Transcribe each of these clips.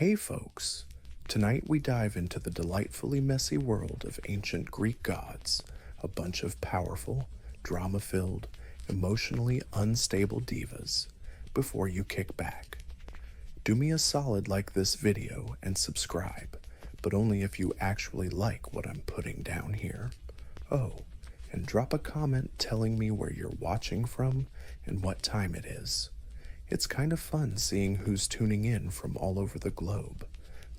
Hey folks! Tonight we dive into the delightfully messy world of ancient Greek gods, a bunch of powerful, drama-filled, emotionally unstable divas. Before you kick back, do me a solid, like this video and subscribe, but only if you actually like what I'm putting down here. Oh, and drop a comment telling me where you're watching from and what time it is. It's kind of fun seeing who's tuning in from all over the globe.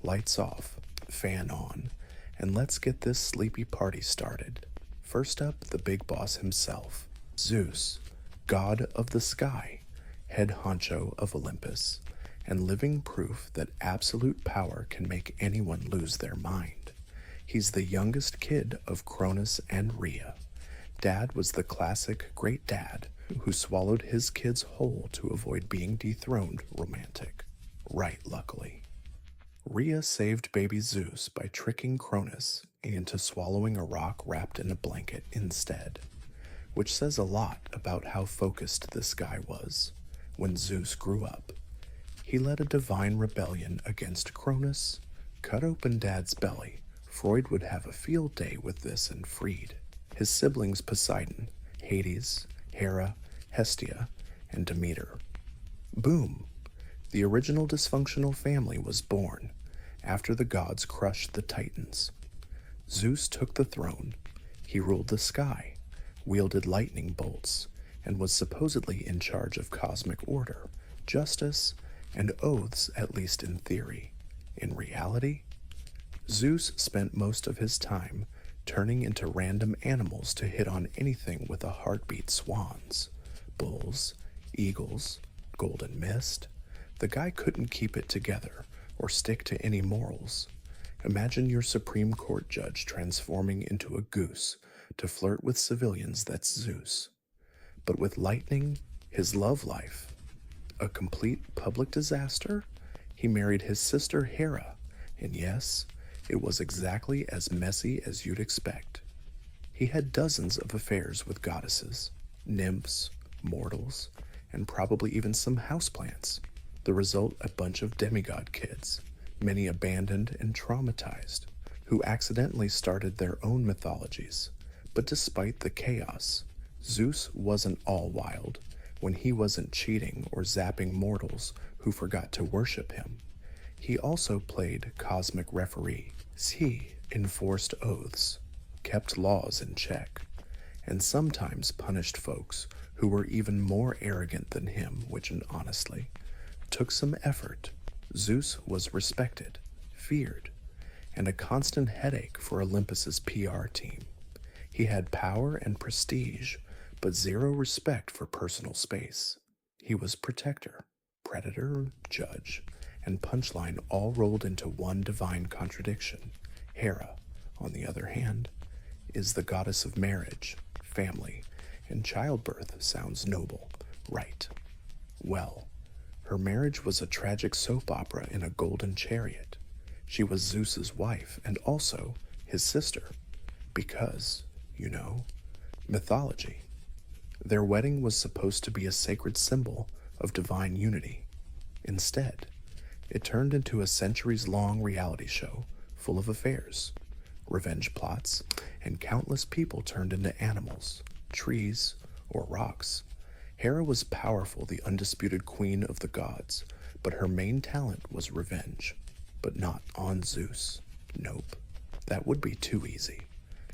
Lights off, fan on, and let's get this sleepy party started. First up, the big boss himself, Zeus, god of the sky, head honcho of Olympus, and living proof that absolute power can make anyone lose their mind. He's the youngest kid of Cronus and Rhea. Dad was the classic great dad who swallowed his kids whole to avoid being dethroned romantic. Right, luckily. Rhea saved baby Zeus by tricking Cronus into swallowing a rock wrapped in a blanket instead, which says a lot about how focused this guy was. When Zeus grew up, he led a divine rebellion against Cronus, cut open Dad's belly. Freud would have a field day with this, and freed his siblings Poseidon, Hades, Hera, Hestia, and Demeter. Boom! The original dysfunctional family was born after the gods crushed the Titans. Zeus took the throne. He ruled the sky, wielded lightning bolts, and was supposedly in charge of cosmic order, justice, and oaths, at least in theory. In reality, Zeus spent most of his time turning into random animals to hit on anything with a heartbeat: swans, bulls, eagles, golden mist. The guy couldn't keep it together or stick to any morals. Imagine your Supreme Court judge transforming into a goose to flirt with civilians. That's Zeus. But with lightning, his love life a complete public disaster. He married his sister Hera, and yes, it was exactly as messy as you'd expect. He had dozens of affairs with goddesses, nymphs, mortals, and probably even some houseplants. The result, a bunch of demigod kids, many abandoned and traumatized, who accidentally started their own mythologies. But despite the chaos, Zeus wasn't all wild when he wasn't cheating or zapping mortals who forgot to worship him. He also played cosmic referee. He enforced oaths, kept laws in check, and sometimes punished folks who were even more arrogant than him, which honestly took some effort. Zeus was respected, feared, and a constant headache for Olympus's PR team. He had power and prestige, but zero respect for personal space. He was protector, predator, judge, and punchline all rolled into one divine contradiction. Hera, on the other hand, is the goddess of marriage, family, and childbirth. Sounds noble, right? Well, her marriage was a tragic soap opera in a golden chariot. She was Zeus's wife and also his sister, because, mythology. Their wedding was supposed to be a sacred symbol of divine unity. Instead, it turned into a centuries-long reality show full of affairs, revenge plots, and countless people turned into animals, trees, or rocks. Hera was powerful, the undisputed queen of the gods, but her main talent was revenge. But not on Zeus. Nope, that would be too easy.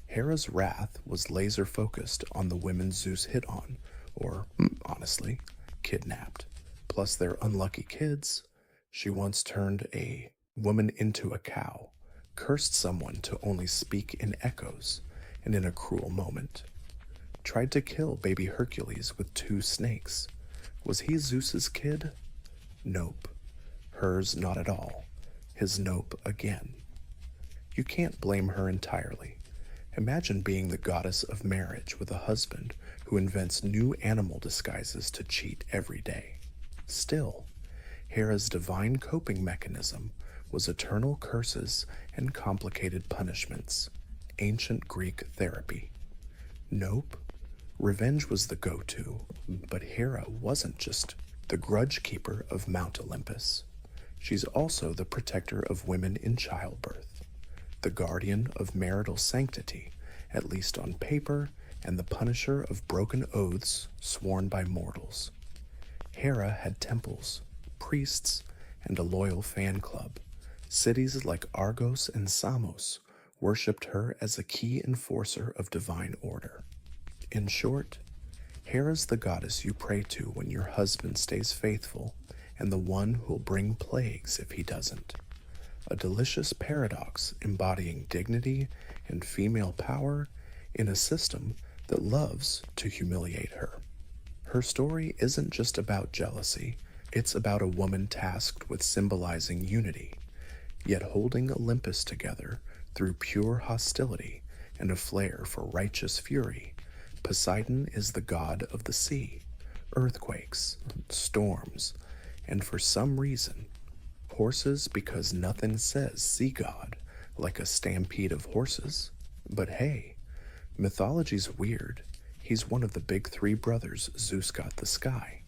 Hera's wrath was laser-focused on the women Zeus hit on, or, honestly, kidnapped, plus their unlucky kids. She once turned a woman into a cow, cursed someone to only speak in echoes, and in a cruel moment, tried to kill baby Hercules with 2 snakes. Was he Zeus's kid? Nope. Hers not at all. His nope again. You can't blame her entirely. Imagine being the goddess of marriage with a husband who invents new animal disguises to cheat every day. Still, Hera's divine coping mechanism was eternal curses and complicated punishments. Ancient Greek therapy. Nope. Revenge was the go-to, but Hera wasn't just the grudge keeper of Mount Olympus. She's also the protector of women in childbirth, the guardian of marital sanctity, at least on paper, and the punisher of broken oaths sworn by mortals. Hera had temples, priests, and a loyal fan club. Cities like Argos and Samos worshipped her as a key enforcer of divine order. In short, Hera's the goddess you pray to when your husband stays faithful, and the one who'll bring plagues if he doesn't. A delicious paradox embodying dignity and female power in a system that loves to humiliate her. Her story isn't just about jealousy, it's about a woman tasked with symbolizing unity, yet holding Olympus together through pure hostility and a flair for righteous fury. Poseidon is the god of the sea, earthquakes, storms, and for some reason, horses, because nothing says sea god like a stampede of horses. But hey, mythology's weird. He's one of the big three brothers. Zeus got the sky,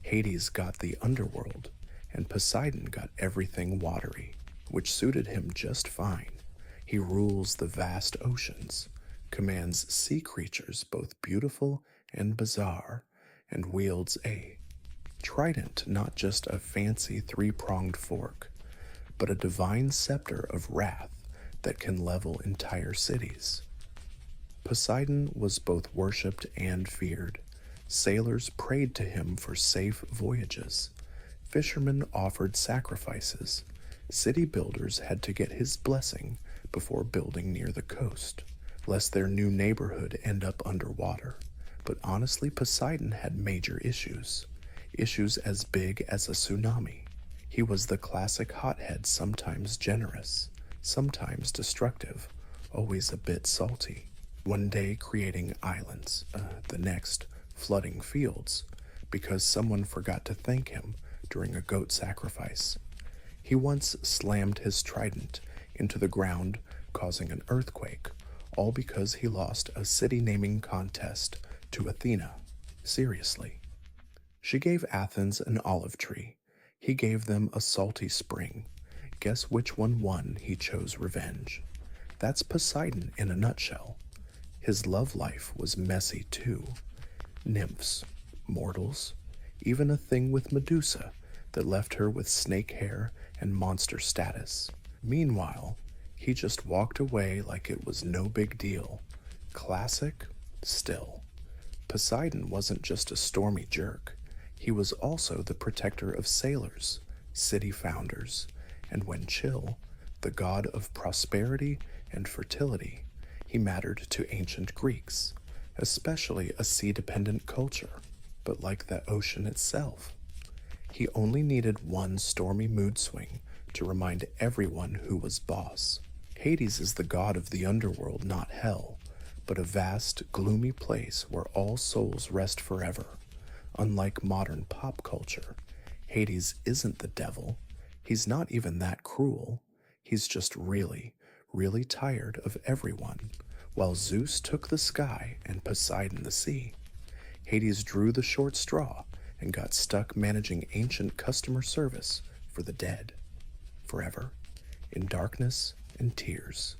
Hades got the underworld, and Poseidon got everything watery, which suited him just fine. He rules the vast oceans, commands sea creatures both beautiful and bizarre, and wields a trident, not just a fancy three-pronged fork, but a divine scepter of wrath that can level entire cities. Poseidon was both worshipped and feared. Sailors prayed to him for safe voyages. Fishermen offered sacrifices. City builders had to get his blessing before building near the coast, lest their new neighborhood end up underwater. But honestly, Poseidon had major issues as big as a tsunami. He was the classic hothead, sometimes generous, sometimes destructive, always a bit salty. One day creating islands, the next flooding fields, because someone forgot to thank him during a goat sacrifice. He once slammed his trident into the ground, causing an earthquake, all because he lost a city naming contest to Athena. Seriously. She gave Athens an olive tree. He gave them a salty spring. Guess which one won? He chose revenge. That's Poseidon in a nutshell. His love life was messy too. Nymphs, mortals, even a thing with Medusa that left her with snake hair and monster status. Meanwhile, he just walked away like it was no big deal. Classic? Still. Poseidon wasn't just a stormy jerk. He was also the protector of sailors, city founders, and when chill, the god of prosperity and fertility. He mattered to ancient Greeks, especially a sea-dependent culture, but like the ocean itself. He only needed one stormy mood swing to remind everyone who was boss. Hades is the god of the underworld, not hell, but a vast, gloomy place where all souls rest forever. Unlike modern pop culture, Hades isn't the devil. He's not even that cruel. He's just really, really tired of everyone. While Zeus took the sky and Poseidon the sea, Hades drew the short straw and got stuck managing ancient customer service for the dead. Forever, in darkness and tears.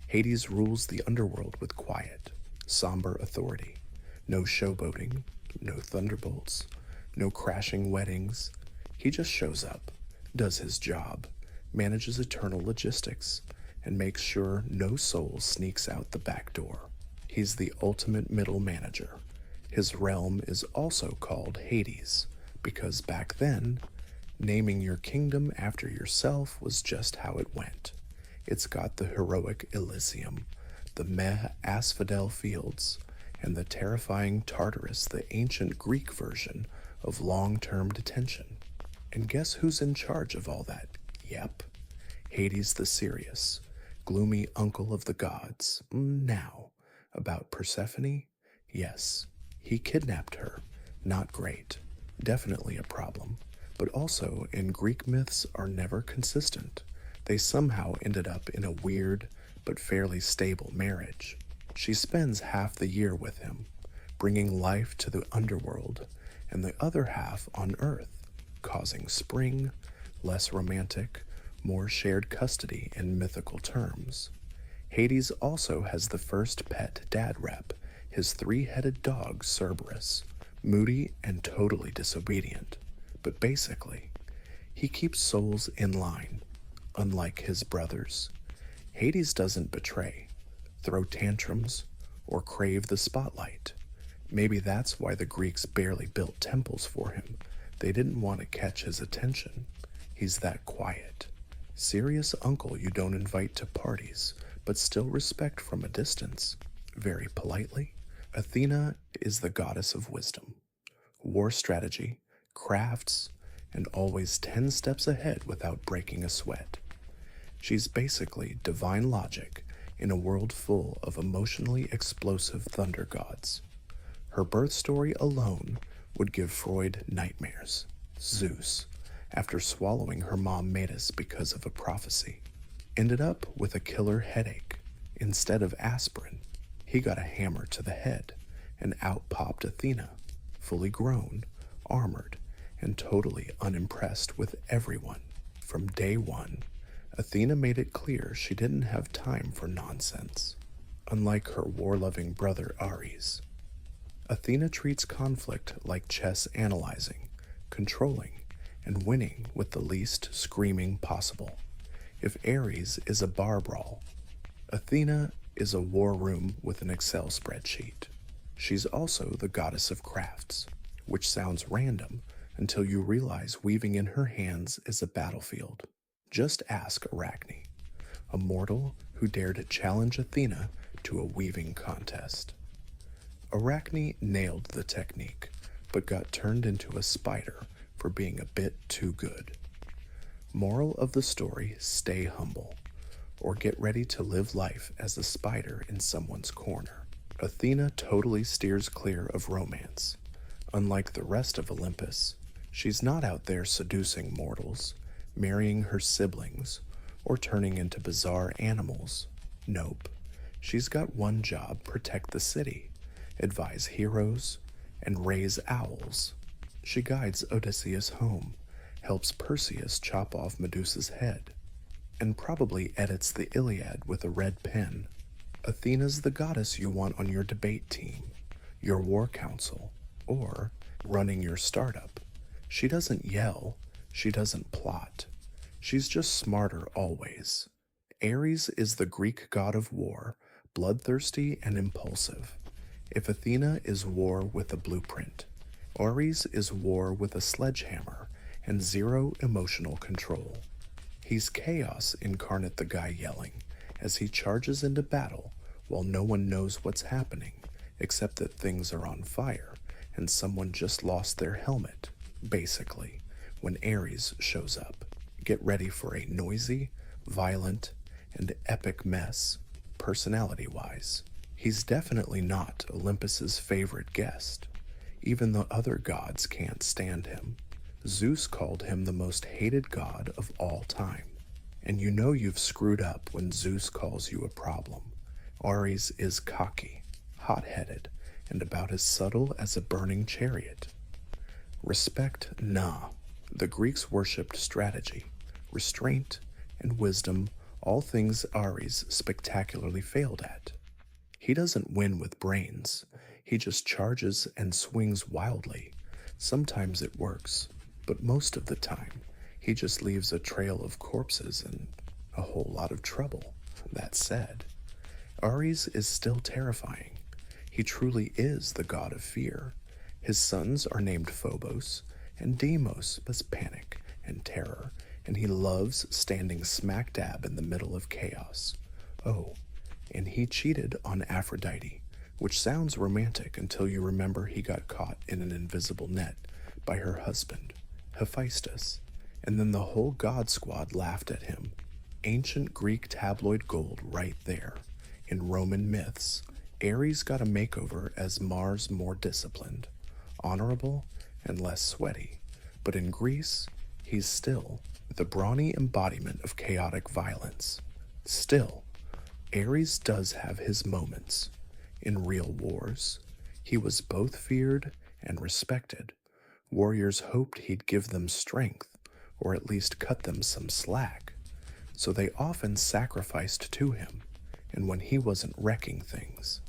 Hades rules the underworld with quiet, somber authority. No showboating, no thunderbolts, no crashing weddings. He just shows up, does his job, manages eternal logistics, and makes sure no soul sneaks out the back door. He's the ultimate middle manager. His realm is also called Hades, because back then, naming your kingdom after yourself was just how it went. It's got the heroic Elysium, the meh asphodel fields, and the terrifying Tartarus, the ancient Greek version of long-term detention. And guess who's in charge of all that? Yep, Hades the serious, gloomy uncle of the gods. Now, about Persephone? Yes, he kidnapped her. Not great. Definitely a problem. But also, in Greek myths are never consistent. They somehow ended up in a weird but fairly stable marriage. She spends half the year with him, bringing life to the underworld, and the other half on Earth, causing spring, less romantic, more shared custody in mythical terms. Hades also has the first pet dad rep, his three-headed dog Cerberus, moody and totally disobedient. But basically, he keeps souls in line, unlike his brothers. Hades doesn't betray, throw tantrums, or crave the spotlight. Maybe that's why the Greeks barely built temples for him. They didn't want to catch his attention. He's that quiet, serious uncle you don't invite to parties, but still respect from a distance. Very politely, Athena is the goddess of wisdom, war strategy, crafts, and always 10 steps ahead without breaking a sweat. She's basically divine logic in a world full of emotionally explosive thunder gods. Her birth story alone would give Freud nightmares. Zeus, after swallowing her mom Metis because of a prophecy, ended up with a killer headache. Instead of aspirin, he got a hammer to the head, and out popped Athena, fully grown, armored, and totally unimpressed with everyone. From day one, Athena made it clear she didn't have time for nonsense. Unlike her war-loving brother Ares, Athena treats conflict like chess analyzing, controlling, and winning with the least screaming possible. If Ares is a bar brawl, Athena is a war room with an Excel spreadsheet. She's also the goddess of crafts, which sounds random until you realize weaving in her hands is a battlefield. Just ask Arachne, a mortal who dared to challenge Athena to a weaving contest. Arachne nailed the technique, but got turned into a spider for being a bit too good. Moral of the story, stay humble, or get ready to live life as a spider in someone's corner. Athena totally steers clear of romance. Unlike the rest of Olympus, she's not out there seducing mortals, marrying her siblings, or turning into bizarre animals. Nope. She's got one job: protect the city, advise heroes, and raise owls. She guides Odysseus home, helps Perseus chop off Medusa's head, and probably edits the Iliad with a red pen. Athena's the goddess you want on your debate team, your war council, or running your startup. She doesn't yell, she doesn't plot. She's just smarter always. Ares is the Greek god of war, bloodthirsty and impulsive. If Athena is war with a blueprint, Ares is war with a sledgehammer and zero emotional control. He's chaos incarnate, the guy yelling, as he charges into battle while no one knows what's happening, except that things are on fire and someone just lost their helmet, basically, when Ares shows up. Get ready for a noisy, violent, and epic mess, personality-wise. He's definitely not Olympus's favorite guest. Even the other gods can't stand him. Zeus called him the most hated god of all time. And you know you've screwed up when Zeus calls you a problem. Ares is cocky, hot-headed, and about as subtle as a burning chariot. Respect, nah. The Greeks worshipped strategy, restraint, and wisdom, all things Ares spectacularly failed at. He doesn't win with brains. He just charges and swings wildly. Sometimes it works, but most of the time, he just leaves a trail of corpses and a whole lot of trouble. That said, Ares is still terrifying. He truly is the god of fear. His sons are named Phobos and Deimos, as panic and terror, and he loves standing smack dab in the middle of chaos. Oh, and he cheated on Aphrodite, which sounds romantic until you remember he got caught in an invisible net by her husband, Hephaestus, and then the whole god squad laughed at him. Ancient Greek tabloid gold right there. In Roman myths, Ares got a makeover as Mars, more disciplined, honorable, and less sweaty. But in Greece, he's still the brawny embodiment of chaotic violence. Still, Ares does have his moments. In real wars, he was both feared and respected. Warriors hoped he'd give them strength, or at least cut them some slack, so they often sacrificed to him, and when he wasn't wrecking things,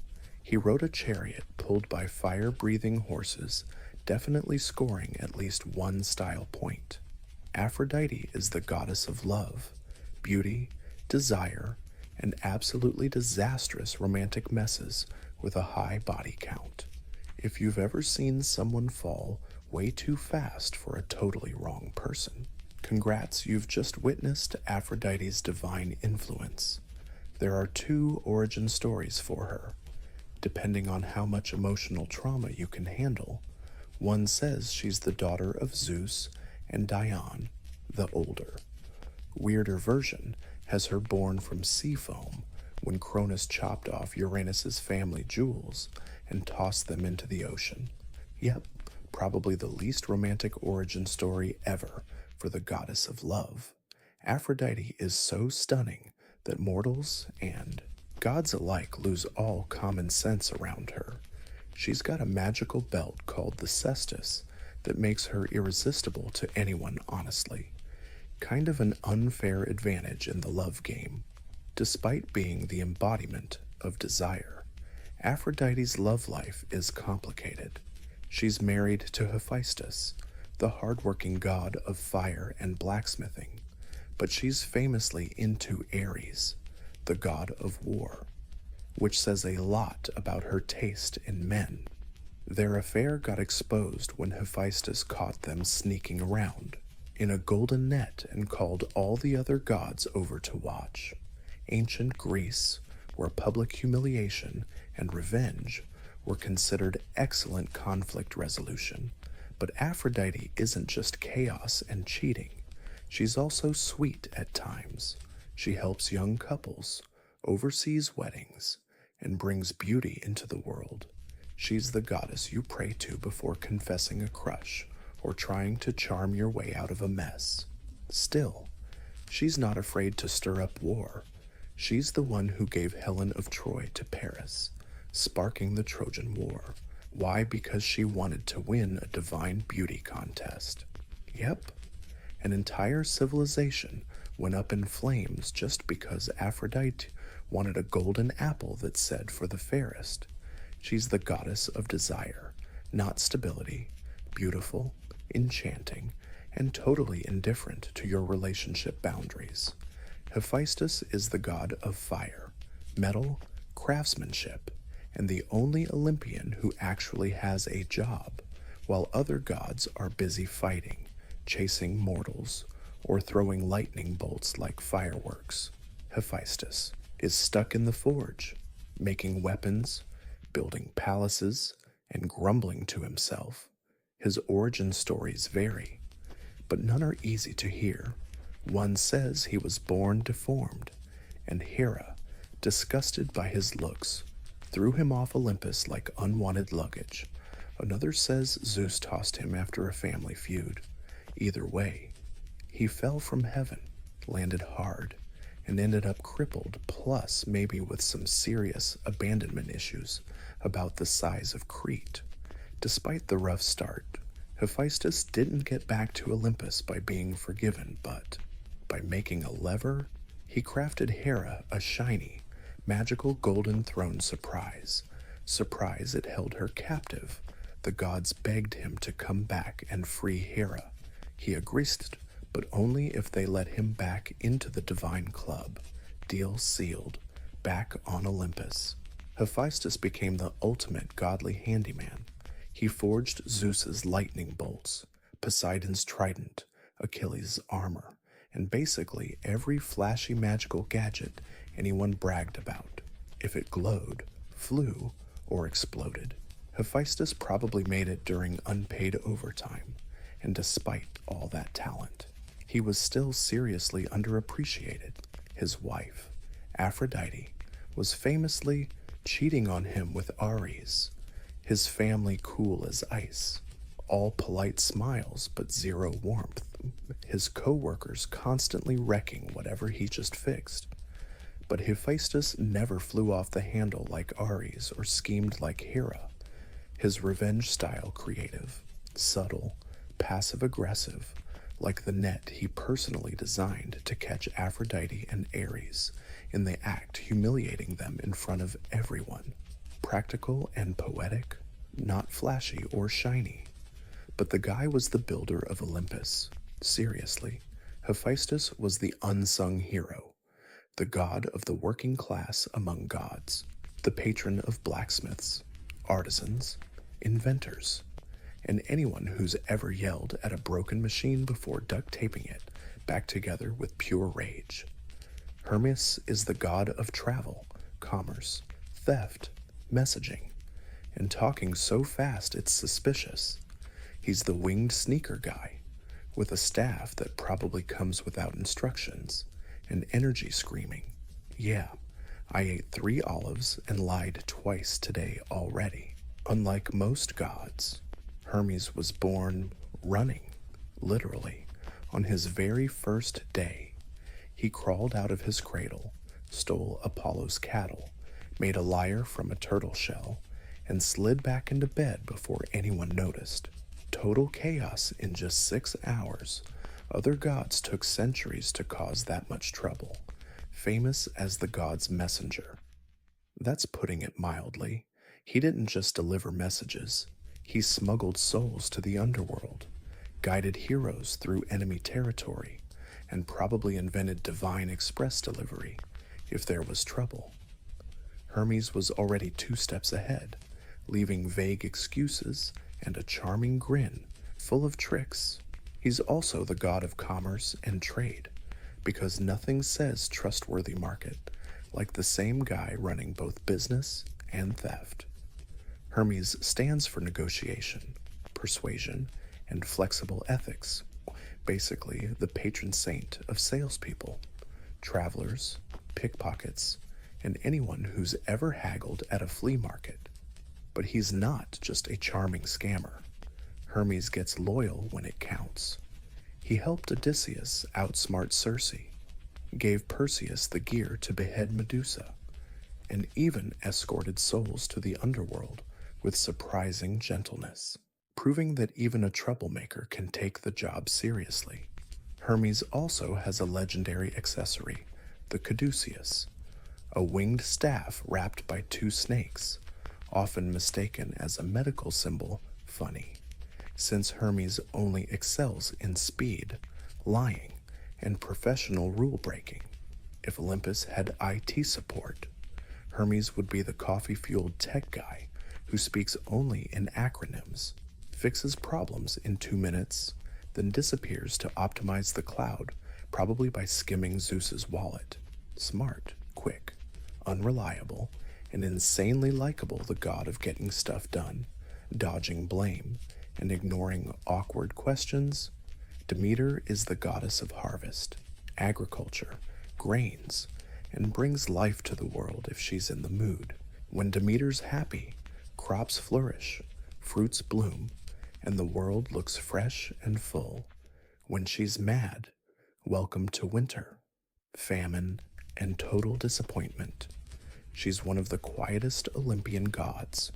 he rode a chariot pulled by fire-breathing horses, definitely scoring at least one style point. Aphrodite is the goddess of love, beauty, desire, and absolutely disastrous romantic messes with a high body count. If you've ever seen someone fall way too fast for a totally wrong person, congrats, you've just witnessed Aphrodite's divine influence. There are two origin stories for her, depending on how much emotional trauma you can handle. One says she's the daughter of Zeus and Dione, the older. Weirder version has her born from sea foam when Cronus chopped off Uranus's family jewels and tossed them into the ocean. Yep, probably the least romantic origin story ever for the goddess of love. Aphrodite is so stunning that mortals and gods alike lose all common sense around her. She's got a magical belt called the cestus that makes her irresistible to anyone, honestly. Kind of an unfair advantage in the love game. Despite being the embodiment of desire, Aphrodite's love life is complicated. She's married to Hephaestus, the hardworking god of fire and blacksmithing, but she's famously into Ares, the god of war, which says a lot about her taste in men. Their affair got exposed when Hephaestus caught them sneaking around in a golden net and called all the other gods over to watch. Ancient Greece, where public humiliation and revenge were considered excellent conflict resolution. But Aphrodite isn't just chaos and cheating. She's also sweet at times. She helps young couples, oversees weddings, and brings beauty into the world. She's the goddess you pray to before confessing a crush or trying to charm your way out of a mess. Still, she's not afraid to stir up war. She's the one who gave Helen of Troy to Paris, sparking the Trojan War. Why? Because she wanted to win a divine beauty contest. Yep, an entire civilization went up in flames just because Aphrodite wanted a golden apple that said for the fairest. She's the goddess of desire, not stability, beautiful, enchanting, and totally indifferent to your relationship boundaries. Hephaestus is the god of fire, metal, craftsmanship, and the only Olympian who actually has a job, while other gods are busy fighting, chasing mortals, or throwing lightning bolts like fireworks. Hephaestus is stuck in the forge, making weapons, building palaces, and grumbling to himself. His origin stories vary, but none are easy to hear. One says he was born deformed, and Hera, disgusted by his looks, threw him off Olympus like unwanted luggage. Another says Zeus tossed him after a family feud. Either way, he fell from heaven, landed hard, and ended up crippled, plus maybe with some serious abandonment issues about the size of Crete. Despite the rough start, Hephaestus didn't get back to Olympus by being forgiven, but by making a lever, he crafted Hera a shiny, magical golden throne surprise. Surprise it held her captive. The gods begged him to come back and free Hera. He agreed, but only if they let him back into the divine club. Deal sealed. Back on Olympus. Hephaestus became the ultimate godly handyman. He forged Zeus's lightning bolts, Poseidon's trident, Achilles' armor, and basically every flashy magical gadget anyone bragged about. If it glowed, flew, or exploded, Hephaestus probably made it during unpaid overtime, and despite all that talent, he was still seriously underappreciated. His wife, Aphrodite, was famously cheating on him with Ares, his family cool as ice, all polite smiles but zero warmth, his co-workers constantly wrecking whatever he just fixed. But Hephaestus never flew off the handle like Ares or schemed like Hera. His revenge style creative, subtle, passive-aggressive, like the net he personally designed to catch Aphrodite and Ares, in the act humiliating them in front of everyone. Practical and poetic, not flashy or shiny. But the guy was the builder of Olympus. Seriously, Hephaestus was the unsung hero, the god of the working class among gods, the patron of blacksmiths, artisans, inventors, and anyone who's ever yelled at a broken machine before duct taping it back together with pure rage. Hermes is the god of travel, commerce, theft, messaging, and talking so fast it's suspicious. He's the winged sneaker guy, with a staff that probably comes without instructions, and energy screaming, "Yeah, I ate 3 olives and lied twice today already." Unlike most gods, Hermes was born running, literally, on his very first day. He crawled out of his cradle, stole Apollo's cattle, made a lyre from a turtle shell, and slid back into bed before anyone noticed. Total chaos in just 6 hours. Other gods took centuries to cause that much trouble. Famous as the god's messenger. That's putting it mildly. He didn't just deliver messages. He smuggled souls to the underworld, guided heroes through enemy territory, and probably invented divine express delivery if there was trouble. Hermes was already 2 steps ahead, leaving vague excuses and a charming grin full of tricks. He's also the god of commerce and trade, because nothing says trustworthy market like the same guy running both business and theft. Hermes stands for negotiation, persuasion, and flexible ethics, basically the patron saint of salespeople, travelers, pickpockets, and anyone who's ever haggled at a flea market. But he's not just a charming scammer. Hermes gets loyal when it counts. He helped Odysseus outsmart Circe, gave Perseus the gear to behead Medusa, and even escorted souls to the underworld with surprising gentleness, proving that even a troublemaker can take the job seriously. Hermes also has a legendary accessory, the caduceus, a winged staff wrapped by 2 snakes, often mistaken as a medical symbol. Funny, since Hermes only excels in speed, lying, and professional rule breaking. If Olympus had IT support, Hermes would be the coffee-fueled tech guy who speaks only in acronyms, fixes problems in 2 minutes, then disappears to optimize the cloud, probably by skimming Zeus's wallet. Smart, quick, unreliable, and insanely likable, the god of getting stuff done, dodging blame, and ignoring awkward questions. Demeter is the goddess of harvest, agriculture, grains, and brings life to the world if she's in the mood. When Demeter's happy, crops flourish, fruits bloom, and the world looks fresh and full. When she's mad, welcome to winter, famine, and total disappointment. She's one of the quietest Olympian gods.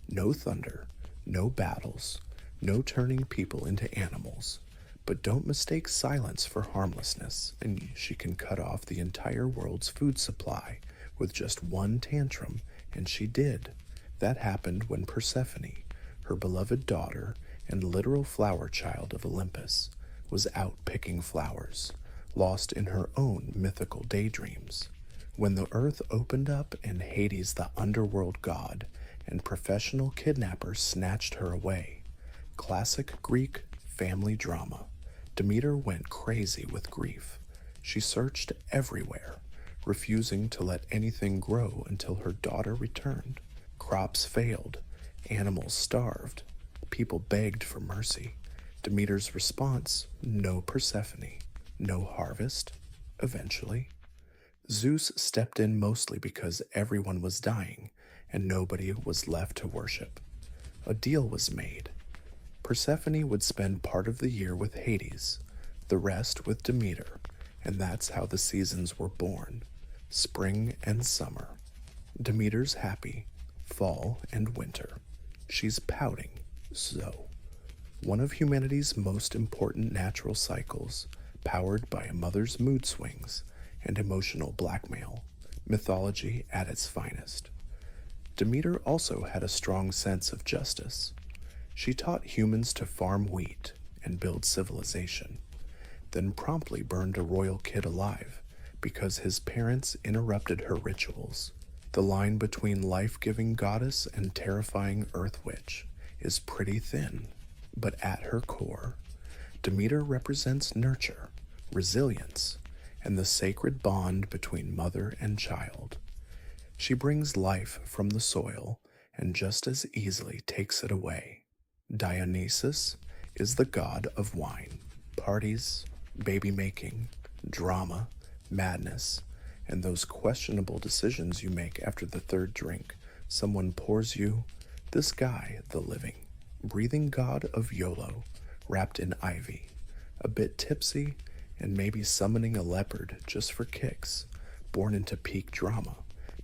No thunder, no battles, no turning people into animals. But don't mistake silence for harmlessness, and she can cut off the entire world's food supply with just one tantrum, and she did. That happened when Persephone, her beloved daughter and literal flower child of Olympus, was out picking flowers, lost in her own mythical daydreams. When the earth opened up and Hades, the underworld god, and professional kidnappers snatched her away. Classic Greek family drama. Demeter went crazy with grief. She searched everywhere, refusing to let anything grow until her daughter returned. Crops failed, animals starved, people begged for mercy. Demeter's response: no Persephone, no harvest. Eventually, Zeus stepped in mostly because everyone was dying and nobody was left to worship. A deal was made. Persephone would spend part of the year with Hades, the rest with Demeter, and that's how the seasons were born, spring and summer. Demeter's happy, fall and winter. She's pouting, so. one of humanity's most important natural cycles, powered by a mother's mood swings and emotional blackmail, mythology at its finest. Demeter also had a strong sense of justice. She taught humans to farm wheat and build civilization, then promptly burned a royal kid alive because his parents interrupted her rituals. The line between life-giving goddess and terrifying earth witch is pretty thin, but at her core, Demeter represents nurture, resilience, and the sacred bond between mother and child. She brings life from the soil and just as easily takes it away. Dionysus is the god of wine, parties, baby making, drama, madness, and those questionable decisions you make after the third drink someone pours you. This guy, the living, breathing god of YOLO, wrapped in ivy, a bit tipsy, and maybe summoning a leopard just for kicks, born into peak drama.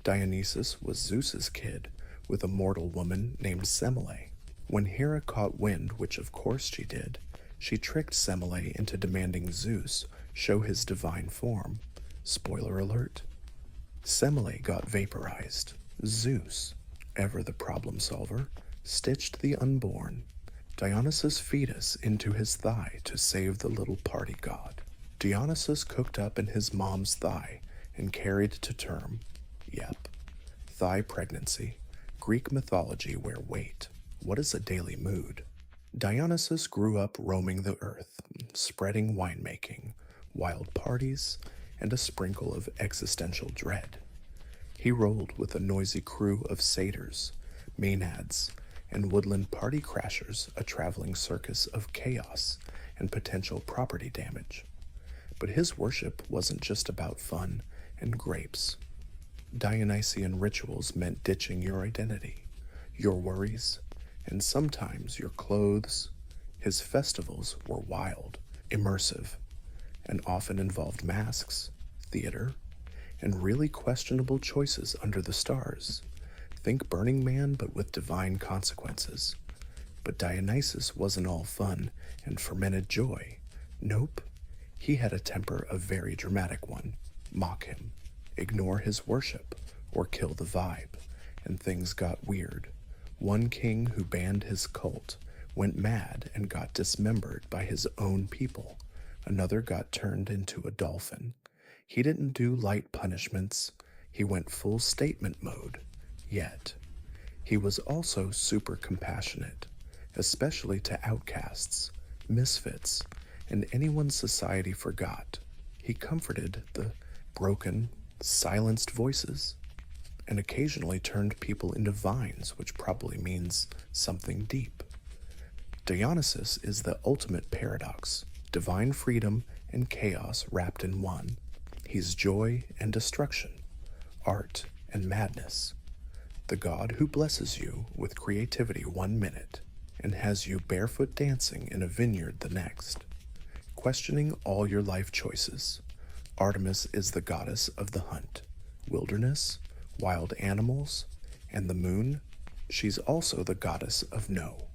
Dionysus was Zeus's kid with a mortal woman named Semele. When Hera caught wind, which of course she did, she tricked Semele into demanding Zeus show his divine form. Spoiler alert. Semele got vaporized. Zeus, ever the problem solver, stitched the unborn, Dionysus' fetus into his thigh to save the little party god. Dionysus cooked up in his mom's thigh and carried to term. Yep. Thigh pregnancy. Greek mythology where wait, what is a daily mood? Dionysus grew up roaming the earth, spreading winemaking, wild parties, and a sprinkle of existential dread. He rolled with a noisy crew of satyrs, maenads, and woodland party crashers, a traveling circus of chaos and potential property damage. But his worship wasn't just about fun and grapes. Dionysian rituals meant ditching your identity, your worries, and sometimes your clothes. His festivals were wild, immersive, and often involved masks, theater, and really questionable choices under the stars. Think Burning Man, but with divine consequences. But Dionysus wasn't all fun and fermented joy. Nope. He had a temper, a very dramatic one. Mock him, ignore his worship, or kill the vibe, and things got weird. One king who banned his cult went mad and got dismembered by his own people. Another got turned into a dolphin. He didn't do light punishments. He went full statement mode. Yet, he was also super compassionate, especially to outcasts, misfits, and anyone society forgot. He comforted the broken, silenced voices, and occasionally turned people into vines, which probably means something deep. Dionysus is the ultimate paradox, divine freedom and chaos wrapped in one. He's joy and destruction, art and madness, the god who blesses you with creativity 1 minute and has you barefoot dancing in a vineyard the next, questioning all your life choices. Artemis is the goddess of the hunt, wilderness, wild animals, and the moon. She's also the goddess of no.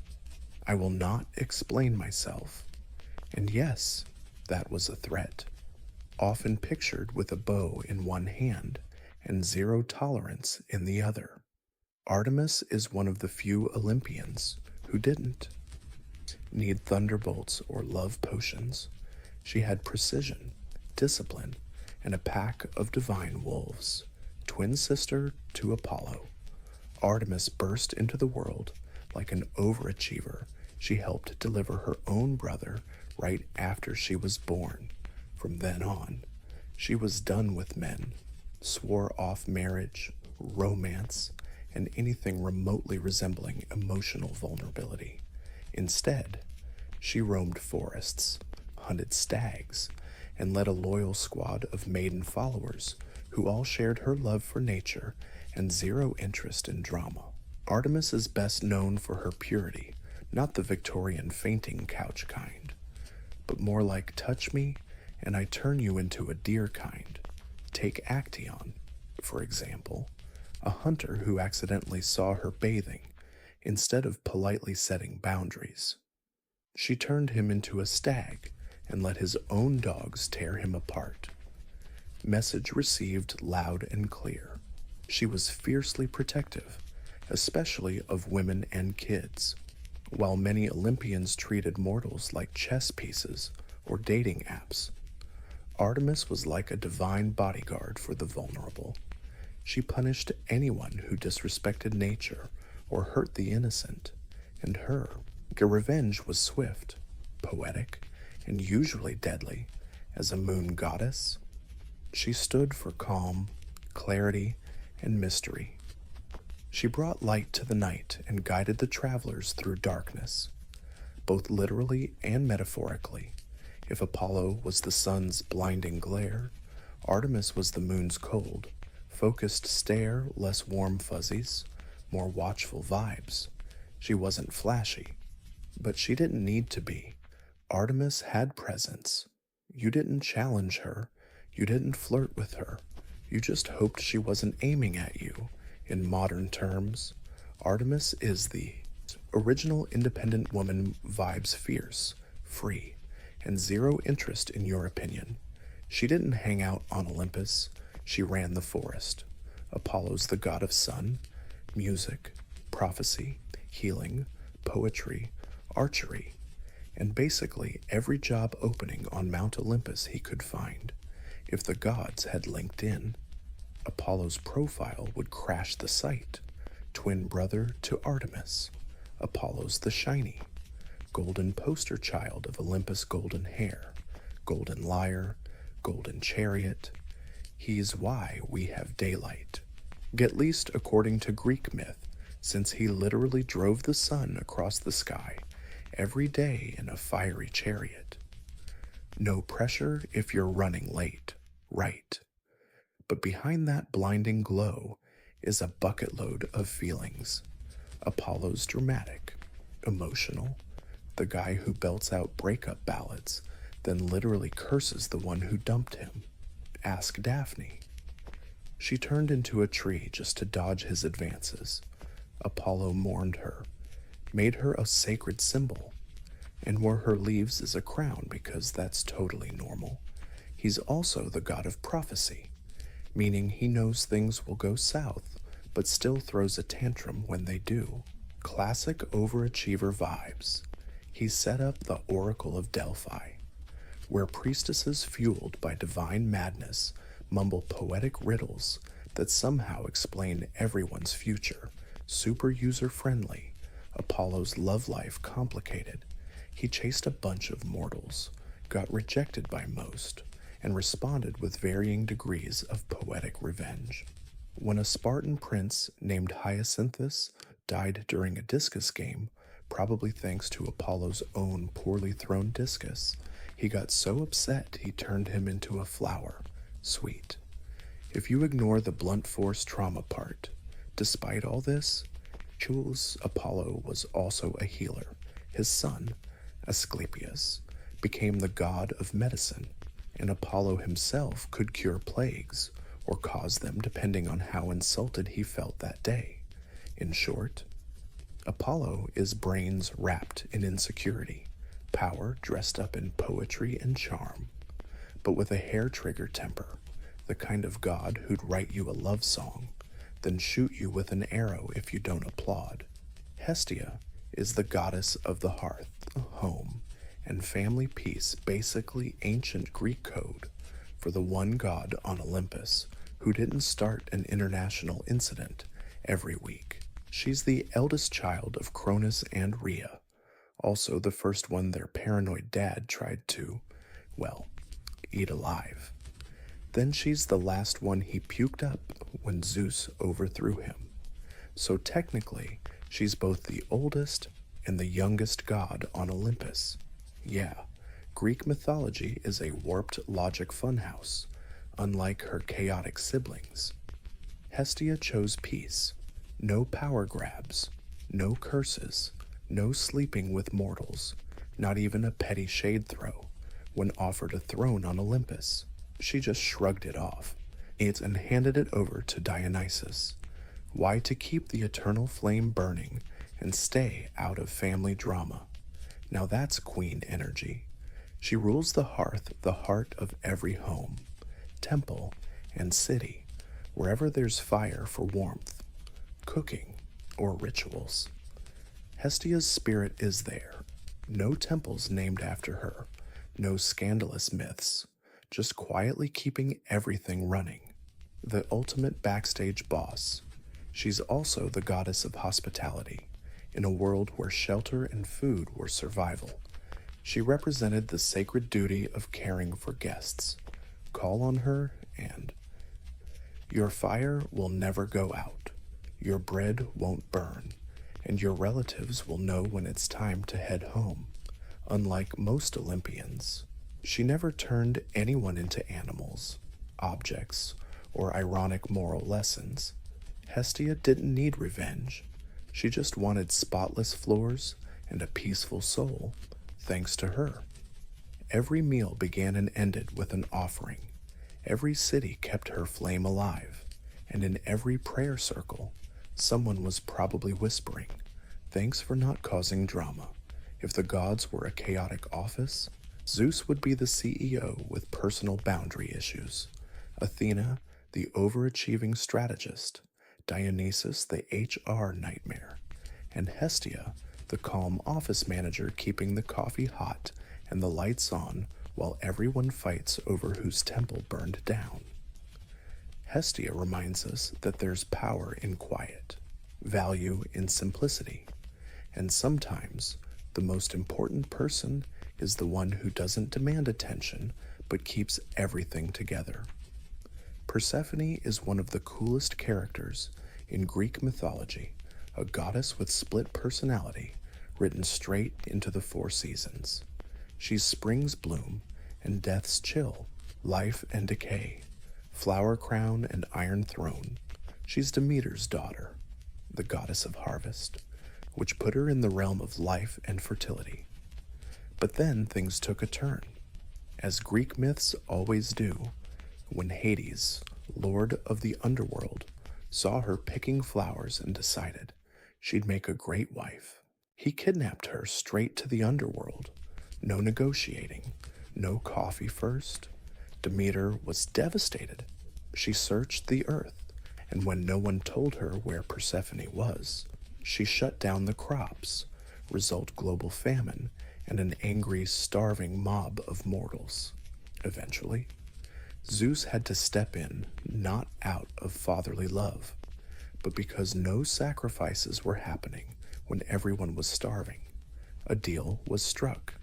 I will not explain myself. And yes, that was a threat, often pictured with a bow in one hand and zero tolerance in the other. Artemis is one of the few Olympians who didn't need thunderbolts or love potions. She had precision, discipline, and a pack of divine wolves, twin sister to Apollo. Artemis burst into the world like an overachiever. She helped deliver her own brother right after she was born. From then on, she was done with men, swore off marriage, romance, and anything remotely resembling emotional vulnerability. Instead, she roamed forests, hunted stags, and led a loyal squad of maiden followers who all shared her love for nature and zero interest in drama. Artemis is best known for her purity, not the Victorian fainting couch kind, but more like touch me and I turn you into a deer kind. Take Actaeon, for example, a hunter who accidentally saw her bathing instead of politely setting boundaries. She turned him into a stag and let his own dogs tear him apart. Message received loud and clear. She was fiercely protective, especially of women and kids. While many Olympians treated mortals like chess pieces or dating apps, Artemis was like a divine bodyguard for the vulnerable. She punished anyone who disrespected nature or hurt the innocent, and her revenge was swift, poetic, and usually deadly. As a moon goddess, she stood for calm, clarity, and mystery. She brought light to the night and guided the travelers through darkness, both literally and metaphorically. If Apollo was the sun's blinding glare, Artemis was the moon's cold, focused stare, less warm fuzzies, more watchful vibes. She wasn't flashy, but she didn't need to be. Artemis had presence. You didn't challenge her. You didn't flirt with her. You just hoped she wasn't aiming at you. In modern terms, Artemis is the original independent woman, vibes fierce, free, and zero interest in your opinion. She didn't hang out on Olympus. She ran the forest. Apollo's the god of sun, music, prophecy, healing, poetry, archery, and basically every job opening on Mount Olympus he could find. If the gods had linked in, Apollo's profile would crash the site. Twin brother to Artemis. Apollo's the shiny, golden poster child of Olympus' golden hair, golden lyre, golden chariot. He's why we have daylight, at least according to Greek myth, since he literally drove the sun across the sky every day in a fiery chariot. No pressure if you're running late, right? But behind that blinding glow is a bucket load of feelings. Apollo's dramatic, emotional, the guy who belts out breakup ballads, then literally curses the one who dumped him. Ask Daphne. She turned into a tree just to dodge his advances. Apollo mourned her, made her a sacred symbol, and wore her leaves as a crown because that's totally normal. He's also the god of prophecy, meaning he knows things will go south, but still throws a tantrum when they do. Classic overachiever vibes. He set up the Oracle of Delphi, where priestesses fueled by divine madness mumble poetic riddles that somehow explain everyone's future. Super user-friendly, Apollo's love life complicated. He chased a bunch of mortals, got rejected by most, and responded with varying degrees of poetic revenge. When a Spartan prince named Hyacinthus died during a discus game, probably thanks to Apollo's own poorly thrown discus, he got so upset he turned him into a flower. Sweet. If you ignore the blunt force trauma part, despite all this, Apollo was also a healer. His son, Asclepius, became the god of medicine, and Apollo himself could cure plagues, or cause them depending on how insulted he felt that day. In short, Apollo is brains wrapped in insecurity, power dressed up in poetry and charm, but with a hair-trigger temper, the kind of god who'd write you a love song, then shoot you with an arrow if you don't applaud. Hestia is the goddess of the hearth, home, and family peace, basically ancient Greek code for the one god on Olympus who didn't start an international incident every week. She's the eldest child of Cronus and Rhea, also the first one their paranoid dad tried to, well, eat alive. Then she's the last one he puked up when Zeus overthrew him. So technically, she's both the oldest and the youngest god on Olympus. Yeah, Greek mythology is a warped logic funhouse, unlike her chaotic siblings. Hestia chose peace. No power grabs, no curses, no sleeping with mortals, not even a petty shade throw when offered a throne on Olympus. She just shrugged it off and handed it over to Dionysus. Why? To keep the eternal flame burning and stay out of family drama. Now that's queen energy. She rules the hearth, the heart of every home, temple, and city, wherever there's fire for warmth, cooking, or rituals. Hestia's spirit is there. No temples named after her, no scandalous myths, just quietly keeping everything running. The ultimate backstage boss. She's also the goddess of hospitality, in a world where shelter and food were survival. She represented the sacred duty of caring for guests. Call on her and your fire will never go out, your bread won't burn, and your relatives will know when it's time to head home. Unlike most Olympians, she never turned anyone into animals, objects, or ironic moral lessons. Hestia didn't need revenge. She just wanted spotless floors and a peaceful soul, thanks to her. Every meal began and ended with an offering. Every city kept her flame alive, and in every prayer circle, someone was probably whispering, "Thanks for not causing drama." If the gods were a chaotic office, Zeus would be the CEO with personal boundary issues. Athena, the overachieving strategist. Dionysus, the HR nightmare. And Hestia, the calm office manager keeping the coffee hot and the lights on while everyone fights over whose temple burned down. Hestia reminds us that there's power in quiet, value in simplicity, and sometimes the most important person is the one who doesn't demand attention but keeps everything together. Persephone is one of the coolest characters in Greek mythology, a goddess with split personality written straight into the four seasons. She's spring's bloom and death's chill, life and decay, flower crown and iron throne. She's Demeter's daughter, the goddess of harvest, which put her in the realm of life and fertility. But then things took a turn, as Greek myths always do, when Hades, lord of the underworld, saw her picking flowers and decided she'd make a great wife. He kidnapped her straight to the underworld. No negotiating, no coffee first. Demeter was devastated. She searched the earth, and when no one told her where Persephone was, she shut down the crops, result global famine, and an angry, starving mob of mortals. Eventually, Zeus had to step in, not out of fatherly love, but because no sacrifices were happening when everyone was starving. A deal was struck.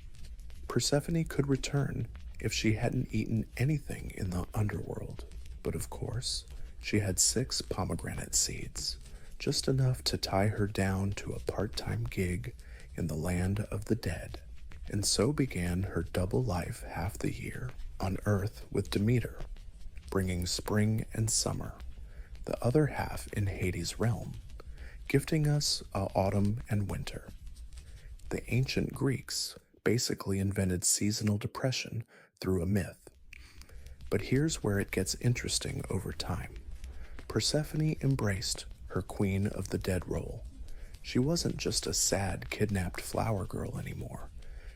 Persephone could return if she hadn't eaten anything in the underworld, but of course, she had 6 pomegranate seeds, just enough to tie her down to a part-time gig in the land of the dead. And so began her double life half the year on Earth with Demeter, bringing spring and summer, the other half in Hades' realm, gifting us autumn and winter. The ancient Greeks basically invented seasonal depression through a myth. But here's where it gets interesting over time. Persephone embraced her queen of the dead role. She wasn't just a sad, kidnapped flower girl anymore.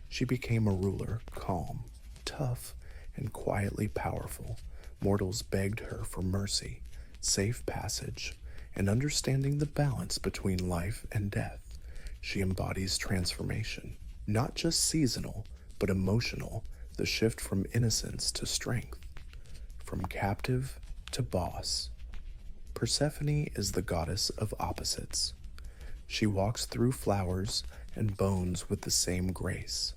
She became a ruler, calm, tough, and quietly powerful. Mortals begged her for mercy, safe passage, and understanding the balance between life and death. She embodies transformation, not just seasonal, but emotional, the shift from innocence to strength, from captive to boss. Persephone is the goddess of opposites. She walks through flowers and bones with the same grace.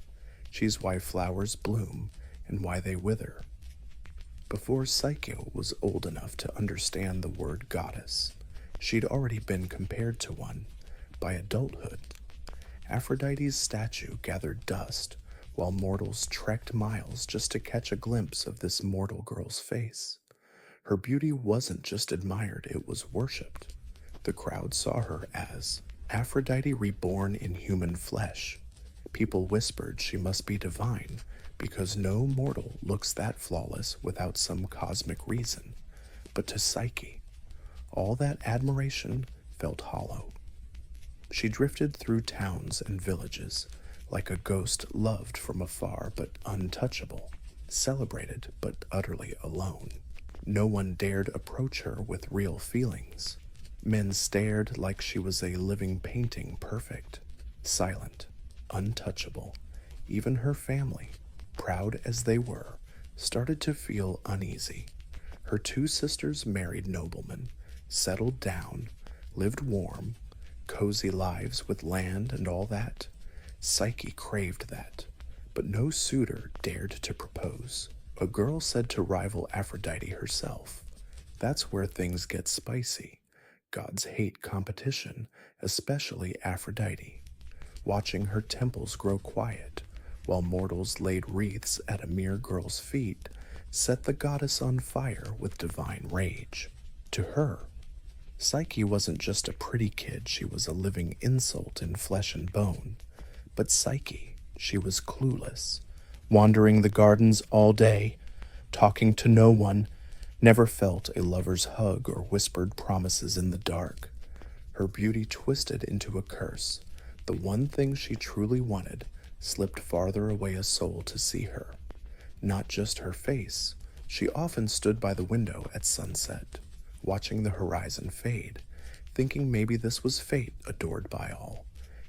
She's why flowers bloom and why they wither. Before Psyche was old enough to understand the word goddess, she'd already been compared to one by adulthood. Aphrodite's statue gathered dust while mortals trekked miles just to catch a glimpse of this mortal girl's face. Her beauty wasn't just admired, it was worshipped. The crowd saw her as Aphrodite reborn in human flesh. People whispered she must be divine because no mortal looks that flawless without some cosmic reason. But to Psyche, all that admiration felt hollow. She drifted through towns and villages like a ghost loved from afar but untouchable, celebrated but utterly alone. No one dared approach her with real feelings. Men stared like she was a living painting, perfect, silent, untouchable. Even her family, proud as they were, started to feel uneasy. Her two sisters married noblemen, settled down, lived warm, cozy lives with land and all that. Psyche craved that, but no suitor dared to propose. A girl said to rival Aphrodite herself. That's where things get spicy. Gods hate competition, especially Aphrodite. Watching her temples grow quiet, while mortals laid wreaths at a mere girl's feet, set the goddess on fire with divine rage. To her, Psyche wasn't just a pretty kid, she was a living insult in flesh and bone. But Psyche, she was clueless, wandering the gardens all day, talking to no one, never felt a lover's hug or whispered promises in the dark. Her beauty twisted into a curse. The one thing she truly wanted slipped farther away a soul to see her. Not just her face, she often stood by the window at sunset, watching the horizon fade, thinking maybe this was fate adored by all,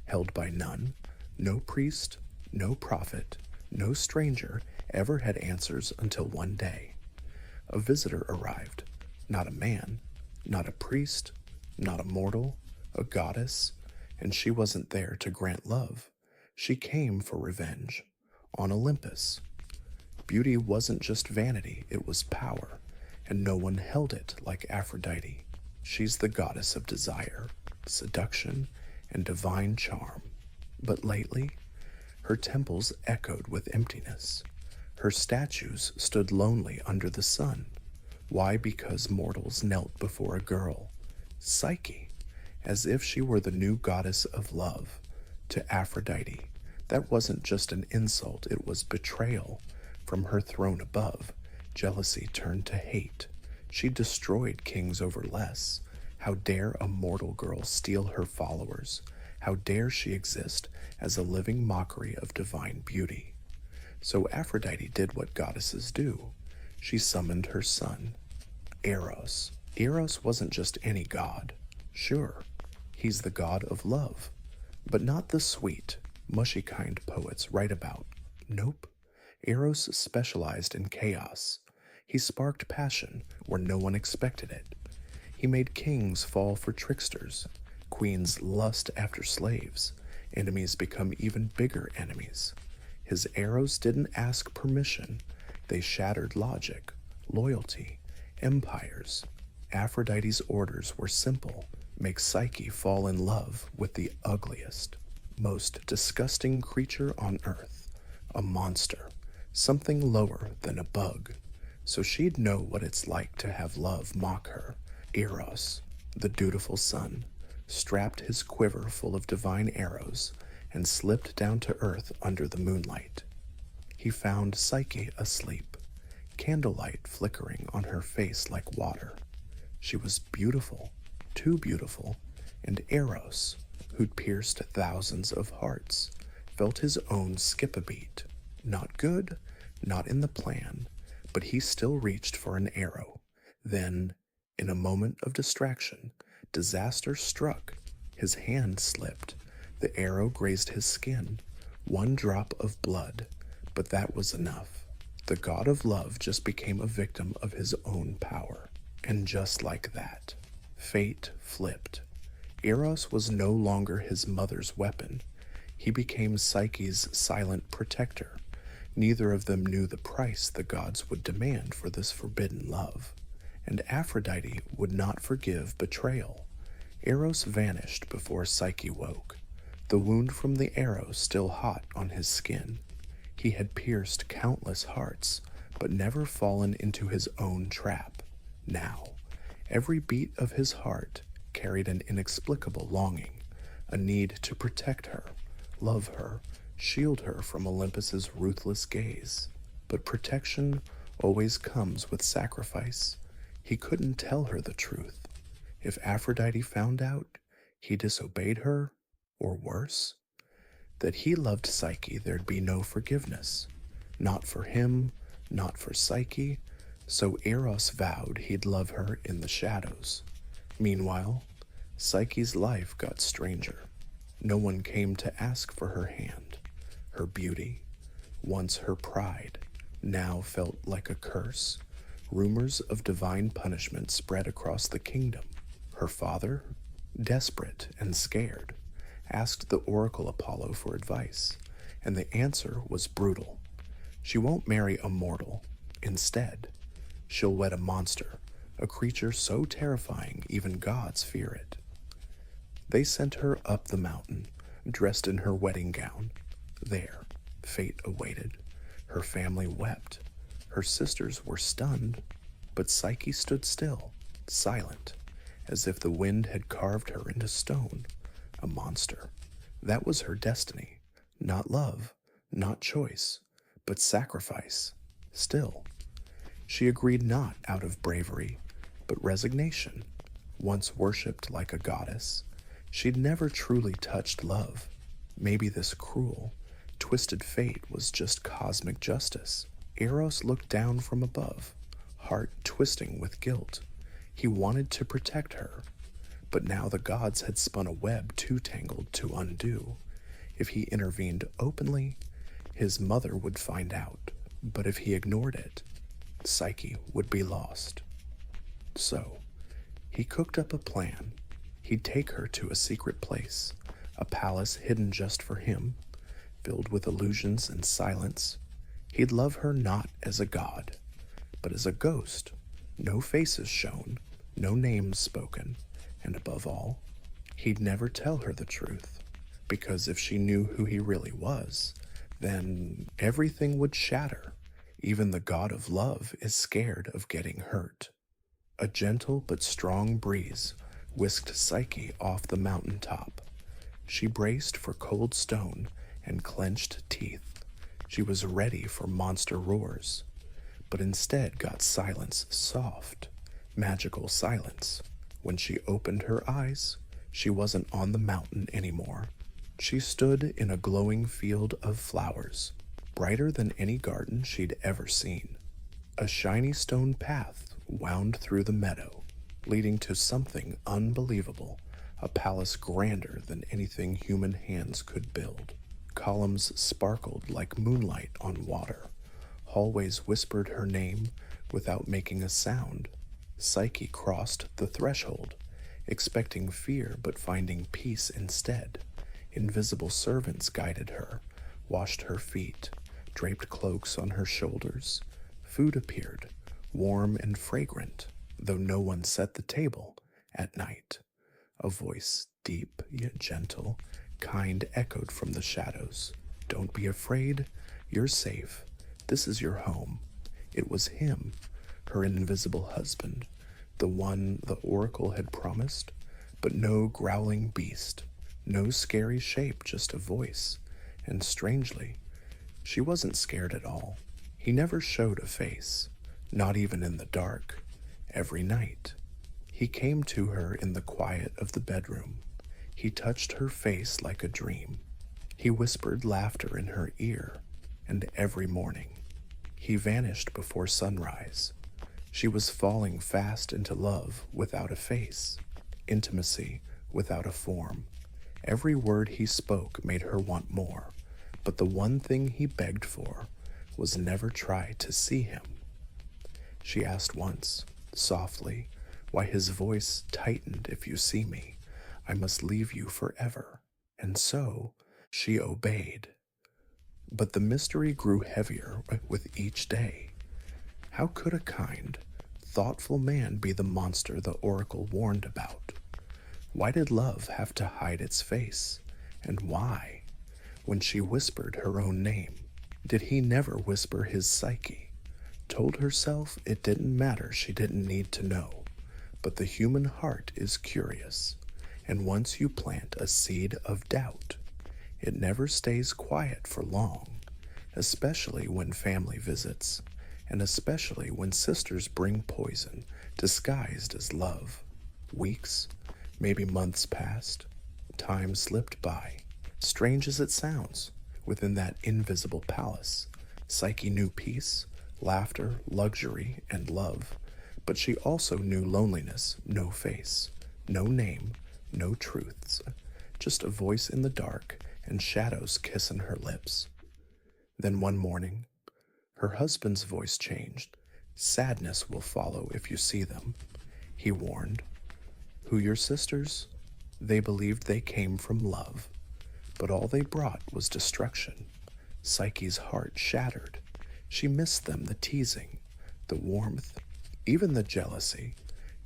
held by none. No priest, no prophet, no stranger ever had answers until one day. A visitor arrived, not a man, not a priest, not a mortal, a goddess, and she wasn't there to grant love. She came for revenge, on Olympus. Beauty wasn't just vanity, it was power, and no one held it like Aphrodite. She's the goddess of desire, seduction, and divine charm. But lately, her temples echoed with emptiness. Her statues stood lonely under the sun. Why? Because mortals knelt before a girl, Psyche, as if she were the new goddess of love. To Aphrodite, that wasn't just an insult, it was betrayal. From her throne above, jealousy turned to hate. She destroyed kings over less. How dare a mortal girl steal her followers? How dare she exist as a living mockery of divine beauty? So Aphrodite did what goddesses do. She summoned her son, Eros. Eros wasn't just any god. Sure, he's the god of love, but not the sweet, mushy kind poets write about. Nope. Eros specialized in chaos. He sparked passion where no one expected it. He made kings fall for tricksters, queens lust after slaves, enemies become even bigger enemies. His arrows didn't ask permission. They shattered logic, loyalty, empires. Aphrodite's orders were simple. Make Psyche fall in love with the ugliest, most disgusting creature on earth, a monster, something lower than a bug, so she'd know what it's like to have love mock her. Eros, the dutiful son, strapped his quiver full of divine arrows and slipped down to earth under the moonlight. He found Psyche asleep, candlelight flickering on her face like water. She was beautiful, too beautiful, and Eros, who'd pierced thousands of hearts, felt his own skip a beat. Not good, not in the plan, but he still reached for an arrow. Then, in a moment of distraction, disaster struck. His hand slipped. The arrow grazed his skin. One drop of blood, but that was enough. The god of love just became a victim of his own power. And just like that, fate flipped. Eros was no longer his mother's weapon. He became Psyche's silent protector. Neither of them knew the price the gods would demand for this forbidden love. And Aphrodite would not forgive betrayal. Eros vanished before Psyche woke, the wound from the arrow still hot on his skin. He had pierced countless hearts, but never fallen into his own trap. Now, every beat of his heart carried an inexplicable longing, a need to protect her, love her, shield her from Olympus's ruthless gaze. But protection always comes with sacrifice. He couldn't tell her the truth. If Aphrodite found out, he disobeyed her, or worse. that he loved Psyche, there'd be no forgiveness. Not for him, not for Psyche, so Eros vowed he'd love her in the shadows. Meanwhile, Psyche's life got stranger. No one came to ask for her hand. Her beauty, once her pride, now felt like a curse. Rumors of divine punishment spread across the kingdom. Her father, desperate and scared, asked the oracle Apollo for advice, and the answer was brutal. She won't marry a mortal. Instead, she'll wed a monster, a creature so terrifying even gods fear it. They sent her up the mountain, dressed in her wedding gown. There, fate awaited. Her family wept. Her sisters were stunned, but Psyche stood still, silent, as if the wind had carved her into stone. A monster. That was her destiny. Not love, not choice, but sacrifice. Still, she agreed not out of bravery, but resignation. Once worshipped like a goddess, she'd never truly touched love. Maybe this cruel, twisted fate was just cosmic justice. Eros looked down from above, heart twisting with guilt. He wanted to protect her, but now the gods had spun a web too tangled to undo. If he intervened openly, his mother would find out, but if he ignored it, Psyche would be lost. So, he cooked up a plan. He'd take her to a secret place, a palace hidden just for him, filled with illusions and silence. He'd love her not as a god, but as a ghost. No faces shown, no names spoken, and above all, he'd never tell her the truth, because if she knew who he really was, then everything would shatter. Even the god of love is scared of getting hurt. A gentle but strong breeze whisked Psyche off the mountain top. She braced for cold stone and clenched teeth. She was ready for monster roars, but instead got silence, soft, magical silence. When she opened her eyes, she wasn't on the mountain anymore. She stood in a glowing field of flowers, brighter than any garden she'd ever seen. A shiny stone path wound through the meadow, leading to something unbelievable, a palace grander than anything human hands could build. Columns sparkled like moonlight on water. Hallways whispered her name without making a sound. Psyche crossed the threshold, expecting fear but finding peace instead. Invisible servants guided her, washed her feet, draped cloaks on her shoulders. Food appeared, warm and fragrant, though no one set the table at night. A voice, deep yet gentle, kind, echoed from the shadows. Don't be afraid, you're safe. This is your home. It was him, her invisible husband, the one the oracle had promised, but no growling beast, no scary shape, just a voice. And strangely, she wasn't scared at all. He never showed a face, not even in the dark. Every night, he came to her in the quiet of the bedroom. He touched her face like a dream. He whispered laughter in her ear, and every morning, he vanished before sunrise. She was falling fast into love without a face, intimacy without a form. Every word he spoke made her want more, but the one thing he begged for was never try to see him. She asked once, softly, why his voice tightened. If you see me, I must leave you forever. And so she obeyed. But the mystery grew heavier with each day. How could a kind, thoughtful man be the monster the oracle warned about? Why did love have to hide its face? And why, when she whispered her own name, did he never whisper his Psyche? Told herself it didn't matter, she didn't need to know. But the human heart is curious, and once you plant a seed of doubt, it never stays quiet for long, especially when family visits, and especially when sisters bring poison disguised as love. Weeks, maybe months passed. Time slipped by. Strange as it sounds, within that invisible palace, Psyche knew peace, laughter, luxury, and love, but she also knew loneliness, no face, no name, no truths, just a voice in the dark and shadows kissing her lips. Then one morning, her husband's voice changed. Sadness will follow if you see them, he warned. Who your sisters? They believed they came from love, but all they brought was destruction. Psyche's heart shattered. She missed them, the teasing, the warmth, even the jealousy.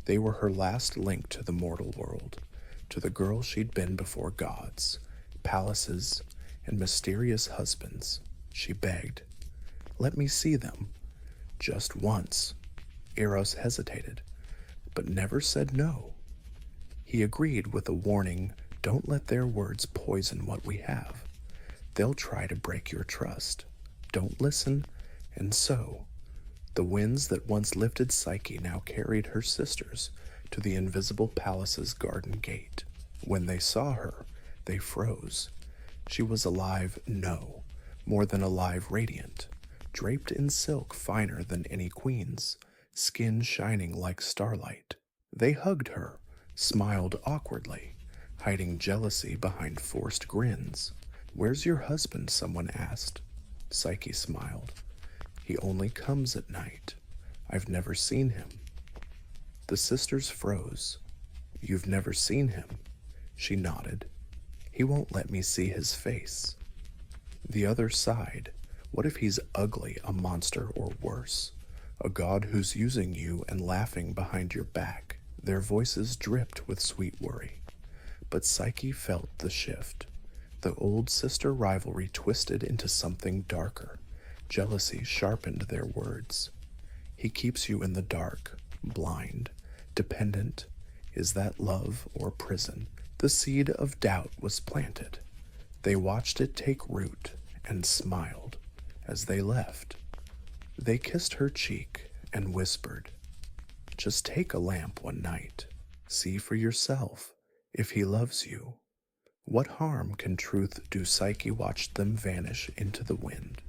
They were her last link to the mortal world, to the girl she'd been before gods, palaces, and mysterious husbands. She begged, "Let me see them." Just once. Eros hesitated, but never said no. He agreed with a warning, "Don't let their words poison what we have. They'll try to break your trust. Don't listen." And so, the winds that once lifted Psyche now carried her sisters to the invisible palace's garden gate. When they saw her, they froze. She was alive, no, more than alive, radiant, draped in silk finer than any queen's, skin shining like starlight. They hugged her, smiled awkwardly, hiding jealousy behind forced grins. "Where's your husband?" someone asked. Psyche smiled. "He only comes at night. I've never seen him." The sisters froze. "You've never seen him?" She nodded. "He won't let me see his face." The other sighed. "What if he's ugly, a monster, or worse? A god who's using you and laughing behind your back?" Their voices dripped with sweet worry. But Psyche felt the shift. The old sister rivalry twisted into something darker. Jealousy sharpened their words. "He keeps you in the dark, blind, dependent. Is that love or prison?" The seed of doubt was planted. They watched it take root and smiled as they left. They kissed her cheek and whispered, "Just take a lamp one night. See for yourself if he loves you. What harm can truth do?" Psyche watched them vanish into the wind.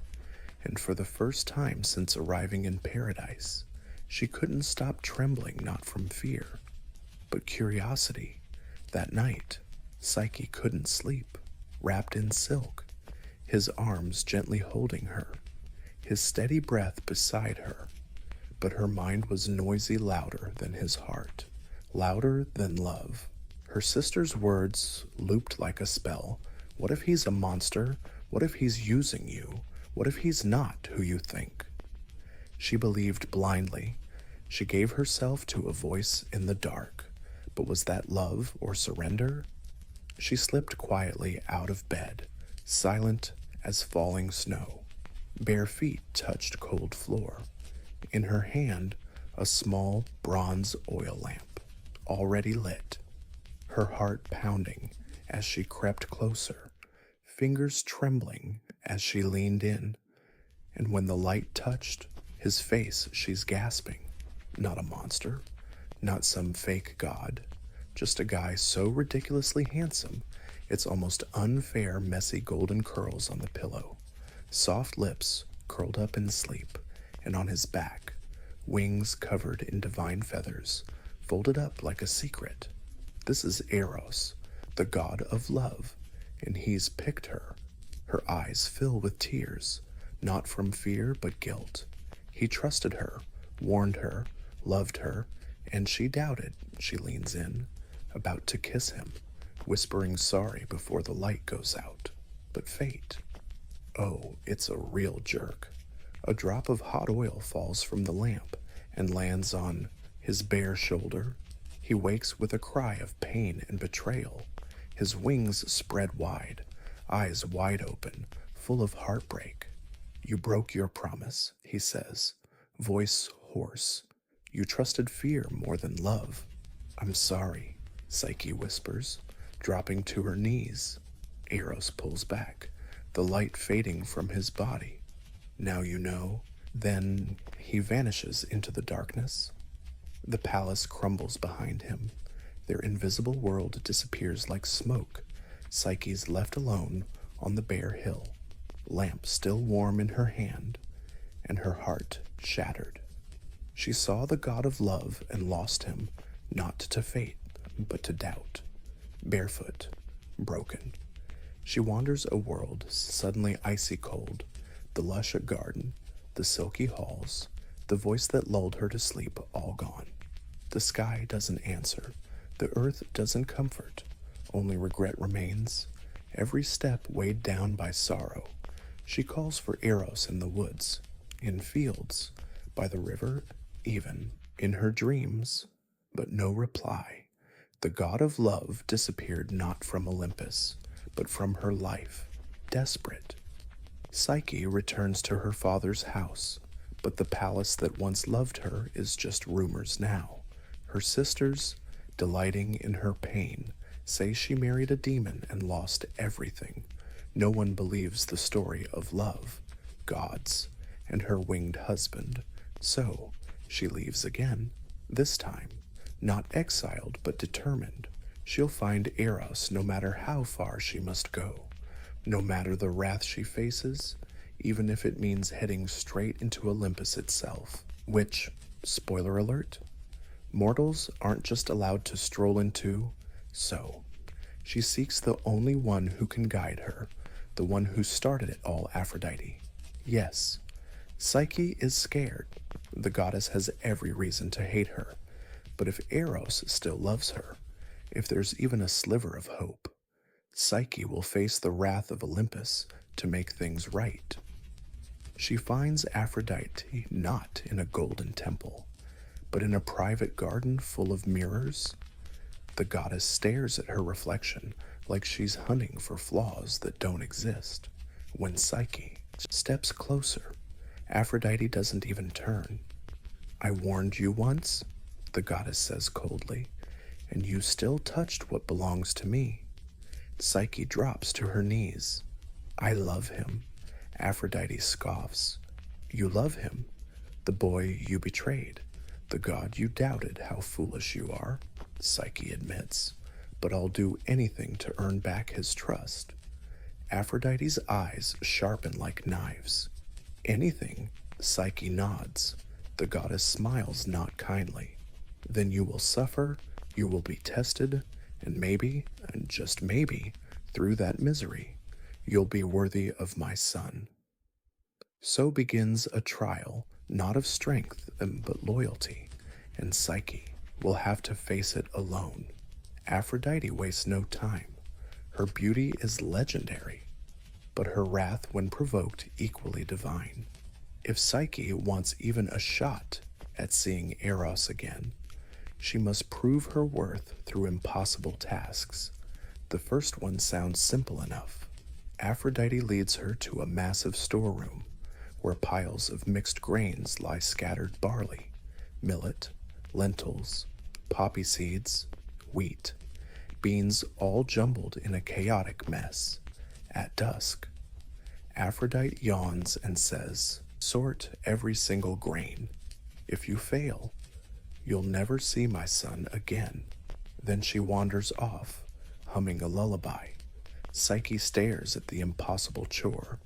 And for the first time since arriving in paradise, she couldn't stop trembling, not from fear, but curiosity. That night, Psyche couldn't sleep, wrapped in silk, his arms gently holding her, his steady breath beside her. But her mind was noisy, louder than his heart, louder than love. Her sister's words looped like a spell. What if he's a monster? What if he's using you? What if he's not who you think? She believed blindly. She gave herself to a voice in the dark. But was that love or surrender? She slipped quietly out of bed, silent as falling snow. Bare feet touched cold floor. In her hand, a small bronze oil lamp, already lit. Her heart pounding as she crept closer, fingers trembling as she leaned in. And when the light touched his face, she's gasping. Not a monster, not some fake god, just a guy so ridiculously handsome, it's almost unfair, messy golden curls on the pillow, soft lips curled up in sleep, and on his back, wings covered in divine feathers, folded up like a secret. This is Eros, the god of love, and he's picked her. Her eyes fill with tears, not from fear but guilt. He trusted her, warned her, loved her, and she doubted. She leans in, about to kiss him, whispering sorry before the light goes out. But fate, oh, it's a real jerk. A drop of hot oil falls from the lamp and lands on his bare shoulder. He wakes with a cry of pain and betrayal. His wings spread wide, eyes wide open, full of heartbreak. "You broke your promise," he says, voice hoarse. "You trusted fear more than love." "I'm sorry," Psyche whispers, dropping to her knees. Eros pulls back, the light fading from his body. "Now you know." Then he vanishes into the darkness. The palace crumbles behind him. Their invisible world disappears like smoke. Psyche's left alone on the bare hill, lamp still warm in her hand, and her heart shattered. She saw the god of love and lost him, not to fate, but to doubt. Barefoot, broken, she wanders a world suddenly icy cold, the lush garden, the silky halls, the voice that lulled her to sleep all gone. The sky doesn't answer, the earth doesn't comfort, only regret remains, every step weighed down by sorrow. She calls for Eros in the woods, in fields, by the river, even in her dreams, but no reply. The god of love disappeared not from Olympus, but from her life, desperate. Psyche returns to her father's house, but the palace that once loved her is just rumors now. Her sisters, delighting in her pain, say she married a demon and lost everything. No one believes the story of love, gods, and her winged husband. So she leaves again, this time, not exiled but determined. She'll find Eros no matter how far she must go, no matter the wrath she faces, even if it means heading straight into Olympus itself, which, spoiler alert, mortals aren't just allowed to stroll into. So she seeks the only one who can guide her, the one who started it all, Aphrodite. Yes, Psyche is scared. The goddess has every reason to hate her. But if Eros still loves her, if there's even a sliver of hope, Psyche will face the wrath of Olympus to make things right. She finds Aphrodite not in a golden temple, but in a private garden full of mirrors. The goddess stares at her reflection like she's hunting for flaws that don't exist. When Psyche steps closer, Aphrodite doesn't even turn. "I warned you once," the goddess says coldly, "and you still touched what belongs to me." Psyche drops to her knees. "I love him," Aphrodite scoffs. "You love him? The boy you betrayed, the god you doubted. How foolish you are," Psyche admits. "But I'll do anything to earn back his trust." Aphrodite's eyes sharpen like knives. "Anything?" Psyche nods. The goddess smiles not kindly. "Then you will suffer, you will be tested, and maybe, and just maybe, through that misery, you'll be worthy of my son." So begins a trial, not of strength, but loyalty, and Psyche will have to face it alone. Aphrodite wastes no time. Her beauty is legendary, but her wrath, when provoked, equally divine. If Psyche wants even a shot at seeing Eros again, she must prove her worth through impossible tasks. The first one sounds simple enough. Aphrodite leads her to a massive storeroom where piles of mixed grains lie scattered: barley, millet, lentils, poppy seeds, wheat, beans, all jumbled in a chaotic mess. At dusk, Aphrodite yawns and says, "Sort every single grain. If you fail, you'll never see my son again." Then she wanders off, humming a lullaby. Psyche stares at the impossible chore.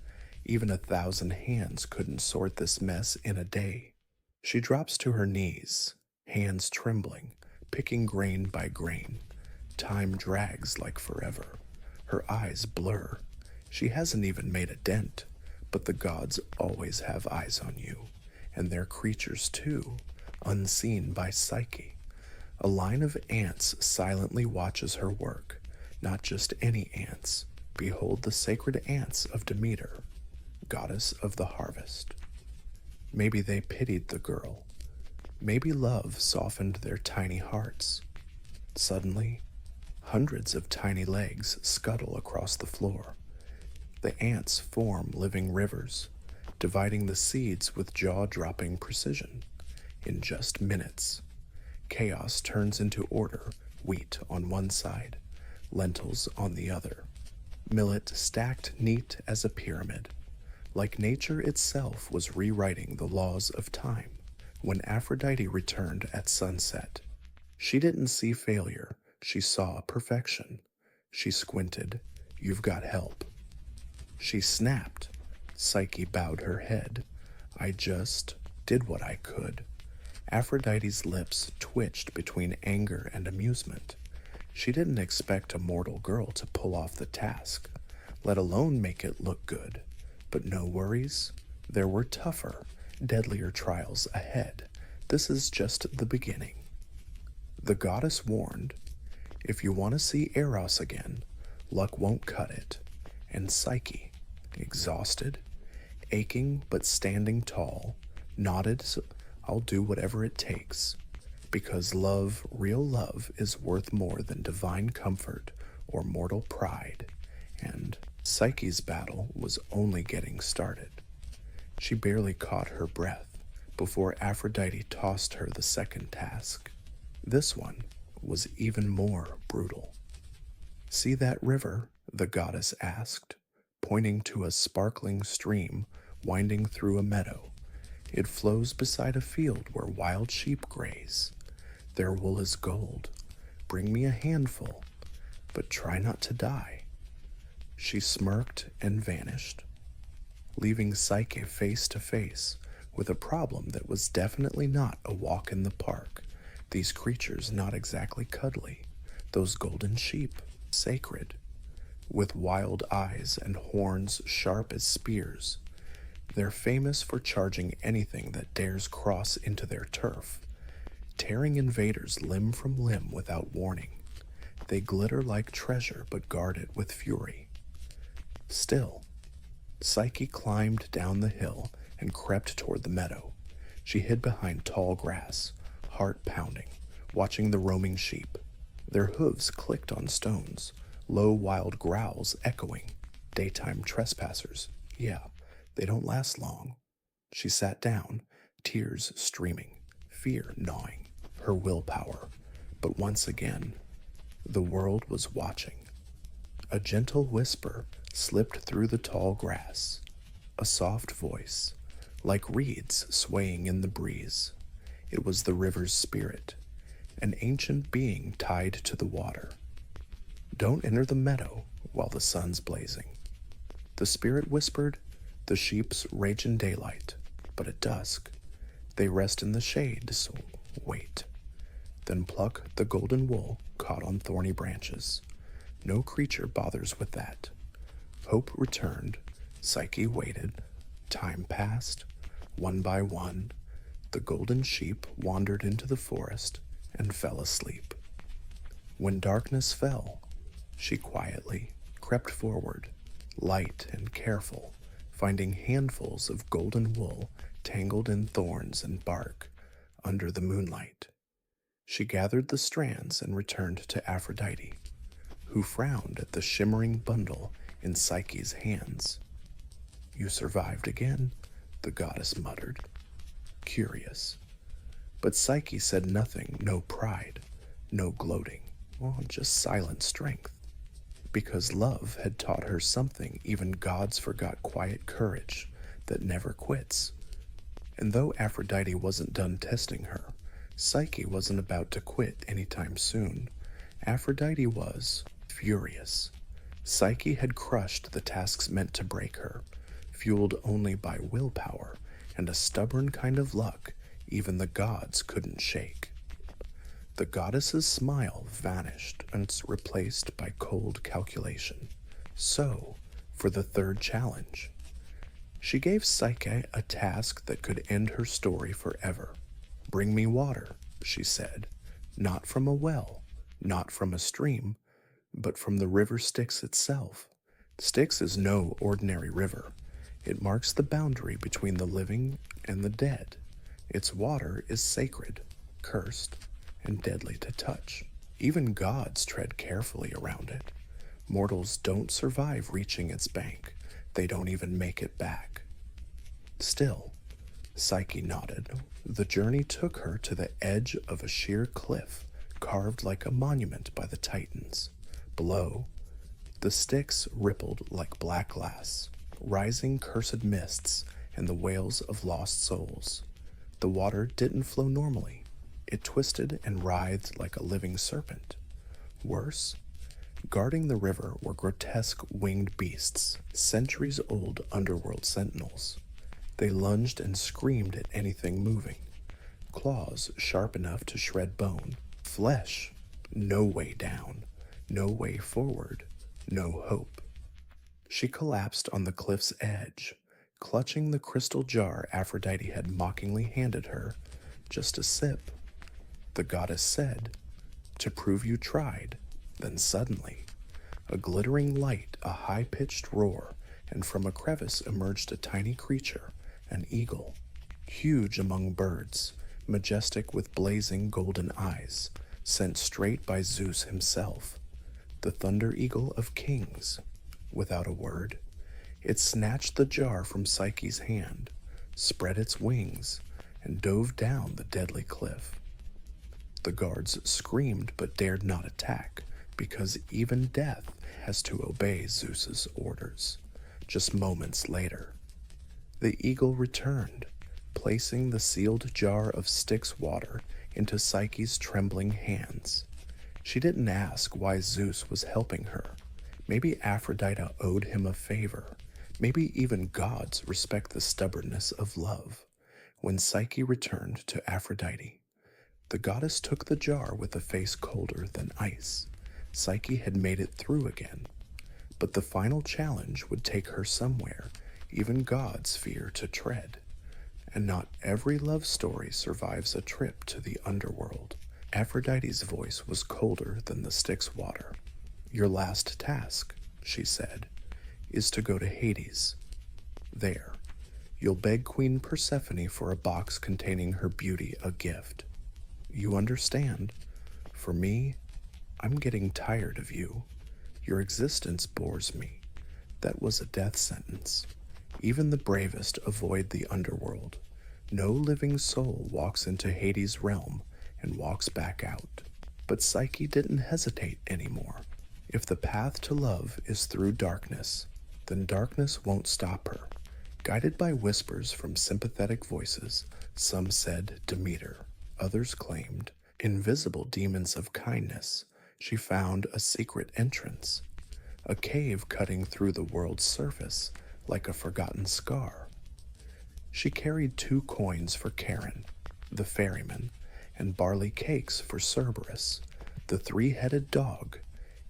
Even 1,000 hands couldn't sort this mess in a day. She drops to her knees, hands trembling, picking grain by grain. Time drags like forever. Her eyes blur. She hasn't even made a dent, but the gods always have eyes on you, and they're creatures too, unseen by Psyche. A line of ants silently watches her work. Not just any ants. Behold the sacred ants of Demeter, goddess of the harvest. Maybe they pitied the girl. Maybe love softened their tiny hearts. Suddenly, hundreds of tiny legs scuttle across the floor. The ants form living rivers, dividing the seeds with jaw-dropping precision. In just minutes, chaos turns into order: wheat on one side, lentils on the other, millet stacked neat as a pyramid. Like nature itself was rewriting the laws of time. When Aphrodite returned at sunset, she didn't see failure, she saw perfection. She squinted, You've got help." She snapped. Psyche bowed her head. "I just did what I could." Aphrodite's lips twitched between anger and amusement. She didn't expect a mortal girl to pull off the task, let alone make it look good. But no worries. There were tougher, deadlier trials ahead. This is just the beginning. The goddess warned, "If you want to see Eros again, luck won't cut it." And Psyche, exhausted, aching but standing tall, nodded, "I'll do whatever it takes, because love, real love, is worth more than divine comfort or mortal pride." And Psyche's battle was only getting started. She barely caught her breath before Aphrodite tossed her the second task. This one was even more brutal. "See that river?" the goddess asked, pointing to a sparkling stream winding through a meadow. "It flows beside a field where wild sheep graze. Their wool is gold. Bring me a handful, but try not to die." She smirked and vanished, leaving Psyche face to face with a problem that was definitely not a walk in the park. These creatures not exactly cuddly. Those golden sheep, sacred, with wild eyes and horns sharp as spears. They're famous for charging anything that dares cross into their turf, tearing invaders limb from limb without warning. They glitter like treasure but guard it with fury. Still, Psyche climbed down the hill and crept toward the meadow. She hid behind tall grass, heart pounding, watching the roaming sheep. Their hooves clicked on stones, low wild growls echoing. Daytime trespassers. Yeah, they don't last long. She sat down, tears streaming, fear gnawing her willpower. But once again, the world was watching. A gentle whisper slipped through the tall grass, a soft voice, like reeds swaying in the breeze. It was the river's spirit, an ancient being tied to the water. "Don't enter the meadow while the sun's blazing." The spirit whispered, "The sheeps rage in daylight, but at dusk they rest in the shade, so wait. Then pluck the golden wool caught on thorny branches. No creature bothers with that." Hope returned. Psyche waited. Time passed. One by one, the golden sheep wandered into the forest and fell asleep. When darkness fell, she quietly crept forward, light and careful, finding handfuls of golden wool tangled in thorns and bark under the moonlight. She gathered the strands and returned to Aphrodite, who frowned at the shimmering bundle in Psyche's hands. "You survived again," the goddess muttered, curious. But Psyche said nothing, no pride, no gloating, just silent strength. Because love had taught her something even gods forgot: quiet courage that never quits. And though Aphrodite wasn't done testing her, Psyche wasn't about to quit anytime soon. Aphrodite was furious. Psyche had crushed the tasks meant to break her, fueled only by willpower and a stubborn kind of luck even the gods couldn't shake. The goddess's smile vanished and was replaced by cold calculation. So, for the third challenge, she gave Psyche a task that could end her story forever. "Bring me water," she said, "not from a well, not from a stream, but from the river Styx itself." Styx is no ordinary river. It marks the boundary between the living and the dead. Its water is sacred, cursed, and deadly to touch. Even gods tread carefully around it. Mortals don't survive reaching its bank. They don't even make it back. Still, Psyche nodded. The journey took her to the edge of a sheer cliff, carved like a monument by the Titans. Below, the Styx rippled like black glass, rising cursed mists and the wails of lost souls. The water didn't flow normally. It twisted and writhed like a living serpent. Worse, Guarding the river were grotesque winged beasts, centuries-old underworld sentinels. They lunged and screamed at anything moving. Claws sharp enough to shred bone. Flesh. No way down. No way forward. No hope. She collapsed on the cliff's edge, clutching the crystal jar Aphrodite had mockingly handed her. Just a sip. The goddess said, "To prove you tried." Then suddenly, a glittering light, a high-pitched roar, and from a crevice emerged a tiny creature, an eagle, huge among birds, majestic with blazing golden eyes, sent straight by Zeus himself, the thunder eagle of kings. Without a word, it snatched the jar from Psyche's hand, spread its wings, and dove down the deadly cliff. The guards screamed but dared not attack, because even death has to obey Zeus's orders. Just moments later, the eagle returned, placing the sealed jar of Styx water into Psyche's trembling hands. She didn't ask why Zeus was helping her. Maybe Aphrodite owed him a favor. Maybe even gods respect the stubbornness of love. When Psyche returned to Aphrodite, the goddess took the jar with a face colder than ice. Psyche had made it through again. But the final challenge would take her somewhere even gods fear to tread. And not every love story survives a trip to the underworld. Aphrodite's voice was colder than the Styx water. "Your last task," she said, "is to go to Hades. There, you'll beg Queen Persephone for a box containing her beauty, a gift. You understand? For me, I'm getting tired of you. Your existence bores me. That was a death sentence. Even the bravest avoid the underworld. No living soul walks into Hades' realm and walks back out." But Psyche didn't hesitate anymore. If the path to love is through darkness, then darkness won't stop her. Guided by whispers from sympathetic voices, some said Demeter, others claimed invisible demons of kindness, she found a secret entrance, a cave cutting through the world's surface like a forgotten scar. She carried 2 coins for Charon, the ferryman, and barley cakes for Cerberus, the 3-headed dog.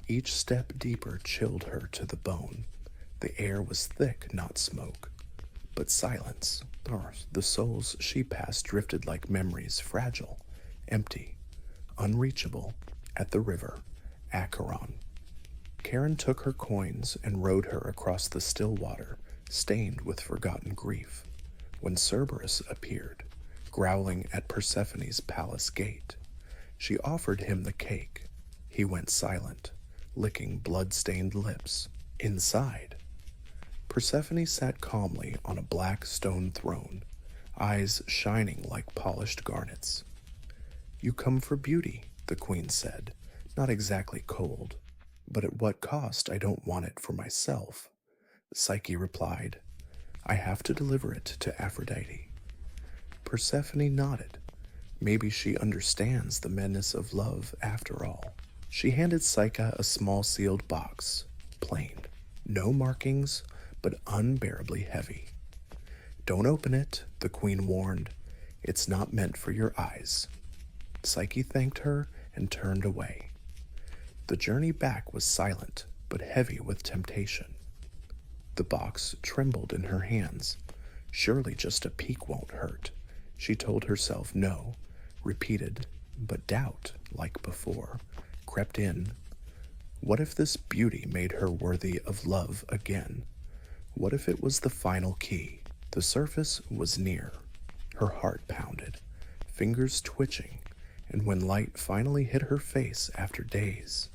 Each step deeper chilled her to the bone. The air was thick, not smoke, but silence. The souls she passed drifted like memories, fragile, empty, unreachable, at the river, Acheron. Charon took her coins and rowed her across the still water, stained with forgotten grief. When Cerberus appeared, growling at Persephone's palace gate, she offered him the cake. He went silent, licking blood-stained lips. Inside, Persephone sat calmly on a black stone throne, eyes shining like polished garnets. "You come for beauty," the queen said, not exactly cold. "But at what cost? I don't want it for myself." Psyche replied, "I have to deliver it to Aphrodite." Persephone nodded. Maybe she understands the menace of love after all. She handed Psyche a small sealed box, plain, no markings, but unbearably heavy. "Don't open it," the queen warned. "It's not meant for your eyes." Psyche thanked her and turned away. The journey back was silent, but heavy with temptation. The box trembled in her hands. Surely just a peek won't hurt. She told herself no, repeated, but doubt, like before, crept in. What if this beauty made her worthy of love again? What if it was the final key? The surface was near. Her heart pounded, fingers twitching, and when light finally hit her face after days,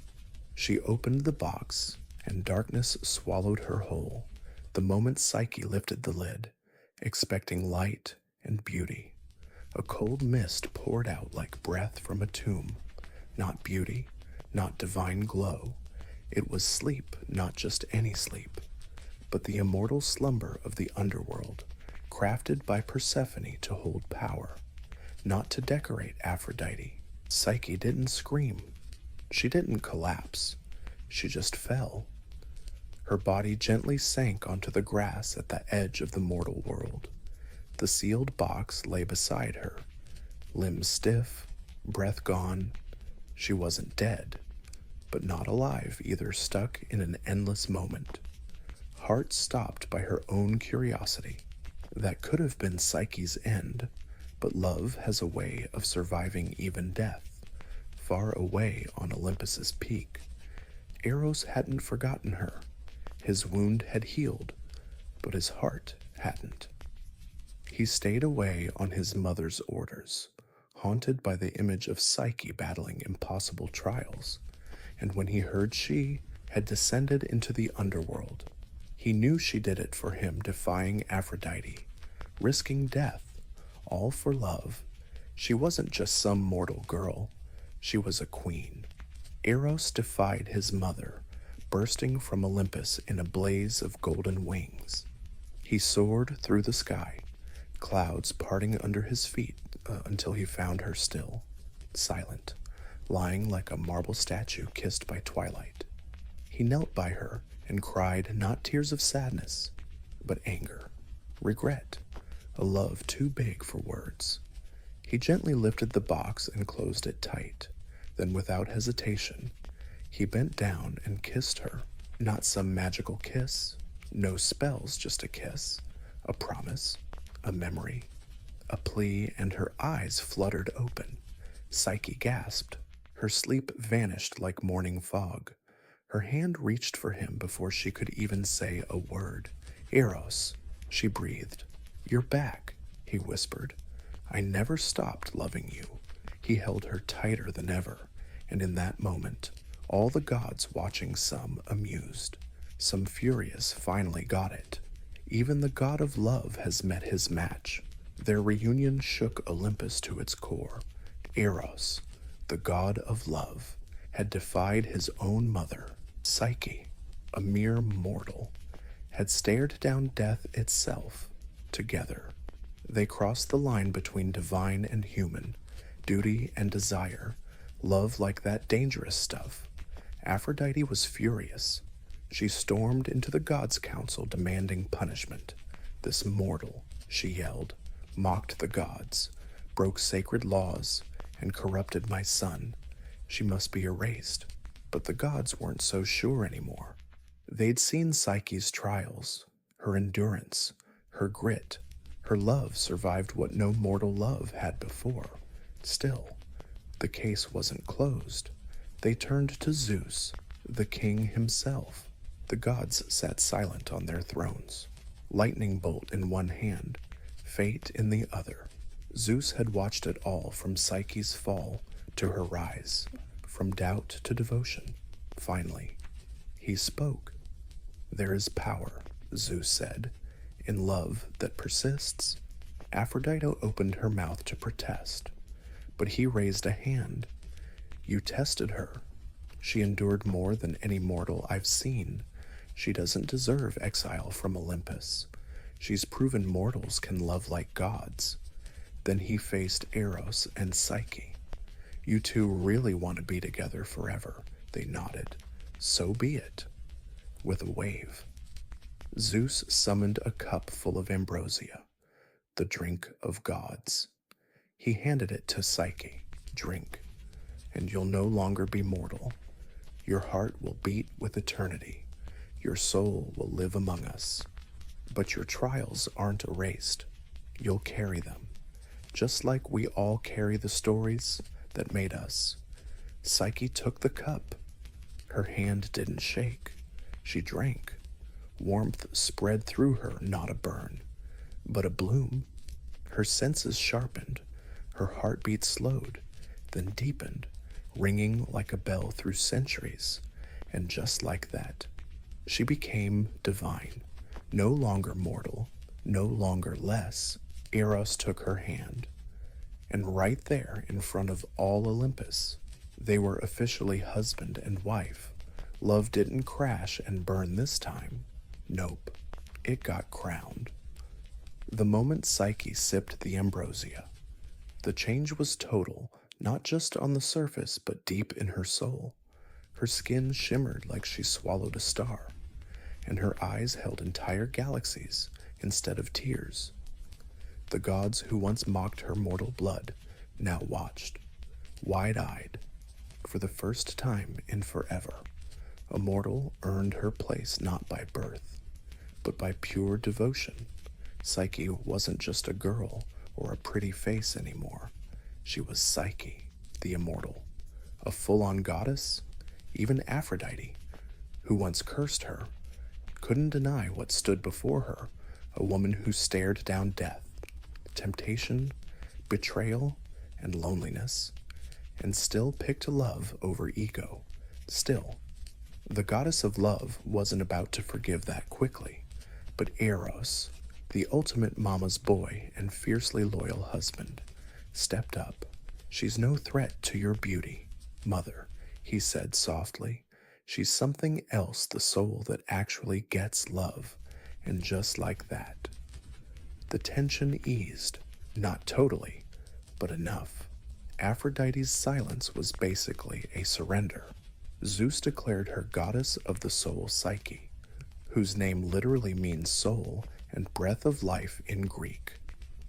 she opened the box, and darkness swallowed her whole. The moment Psyche lifted the lid, expecting light and beauty, a cold mist poured out like breath from a tomb. Not beauty, not divine glow. It was sleep, not just any sleep, but the immortal slumber of the underworld, crafted by Persephone to hold power, not to decorate Aphrodite. Psyche didn't scream. She didn't collapse. She just fell. Her body gently sank onto the grass at the edge of the mortal world. The sealed box lay beside her, limbs stiff, breath gone. She wasn't dead, but not alive either, stuck in an endless moment. Heart stopped by her own curiosity. That could have been Psyche's end, but love has a way of surviving even death. Far away on Olympus's peak, Eros hadn't forgotten her. His wound had healed, but his heart hadn't. He stayed away on his mother's orders, haunted by the image of Psyche battling impossible trials, and when he heard she had descended into the underworld, he knew she did it for him, defying Aphrodite, risking death, all for love. She wasn't just some mortal girl, she was a queen. Eros defied his mother, bursting from Olympus in a blaze of golden wings. He soared through the sky, clouds parting under his feet until he found her still, silent, lying like a marble statue kissed by twilight. He knelt by her and cried not tears of sadness, but anger, regret, a love too big for words. He gently lifted the box and closed it tight. Then, without hesitation, he bent down and kissed her. Not some magical kiss, no spells, just a kiss, a promise, a memory, a plea, and her eyes fluttered open. Psyche gasped. Her sleep vanished like morning fog. Her hand reached for him before she could even say a word. "Eros," she breathed. "You're back," he whispered. "I never stopped loving you." He held her tighter than ever, and in that moment, all the gods watching, some amused, some furious, finally got it. Even the god of love has met his match. Their reunion shook Olympus to its core. Eros, the god of love, had defied his own mother. Psyche, a mere mortal, had stared down death itself. Together, they crossed the line between divine and human, duty and desire, love like that dangerous stuff. Aphrodite was furious. She stormed into the gods' council demanding punishment. "This mortal," she yelled, "mocked the gods, broke sacred laws, and corrupted my son. She must be erased." But the gods weren't so sure anymore. They'd seen Psyche's trials, her endurance, her grit. Her love survived what no mortal love had before. Still, the case wasn't closed. They turned to Zeus, the king himself. The gods sat silent on their thrones, lightning bolt in one hand, fate in the other. Zeus had watched it all, from Psyche's fall to her rise, from doubt to devotion. Finally, he spoke. "There is power," Zeus said, "in love that persists." Aphrodite opened her mouth to protest, but he raised a hand. "You tested her. She endured more than any mortal I've seen. She doesn't deserve exile from Olympus. She's proven mortals can love like gods." Then he faced Eros and Psyche. "You two really want to be together forever," they nodded. "So be it." With a wave, Zeus summoned a cup full of ambrosia, the drink of gods. He handed it to Psyche. "Drink, and you'll no longer be mortal. Your heart will beat with eternity. Your soul will live among us. But your trials aren't erased. You'll carry them, just like we all carry the stories that made us." Psyche took the cup. Her hand didn't shake. She drank. Warmth spread through her, not a burn, but a bloom. Her senses sharpened. Her heartbeat slowed, then deepened, ringing like a bell through centuries. And just like that, she became divine. No longer mortal, no longer less. Eros took her hand, and right there in front of all Olympus, they were officially husband and wife. Love didn't crash and burn this time. Nope, it got crowned. The moment Psyche sipped the ambrosia, the change was total, not just on the surface, but deep in her soul. Her skin shimmered like she swallowed a star, and her eyes held entire galaxies instead of tears. The gods who once mocked her mortal blood now watched, wide-eyed. For the first time in forever, a mortal earned her place not by birth, but by pure devotion. Psyche wasn't just a girl or a pretty face anymore. She was Psyche, the immortal, a full-on goddess. Even Aphrodite, who once cursed her, couldn't deny what stood before her, a woman who stared down death, temptation, betrayal, and loneliness, and still picked love over ego. Still, the goddess of love wasn't about to forgive that quickly, but Eros, the ultimate mama's boy and fiercely loyal husband, stepped up. "She's no threat to your beauty, mother," he said softly. "She's something else, the soul that actually gets love." And just like that, the tension eased, not totally, but enough. Aphrodite's silence was basically a surrender. Zeus declared her goddess of the soul Psyche, whose name literally means soul and breath of life in Greek.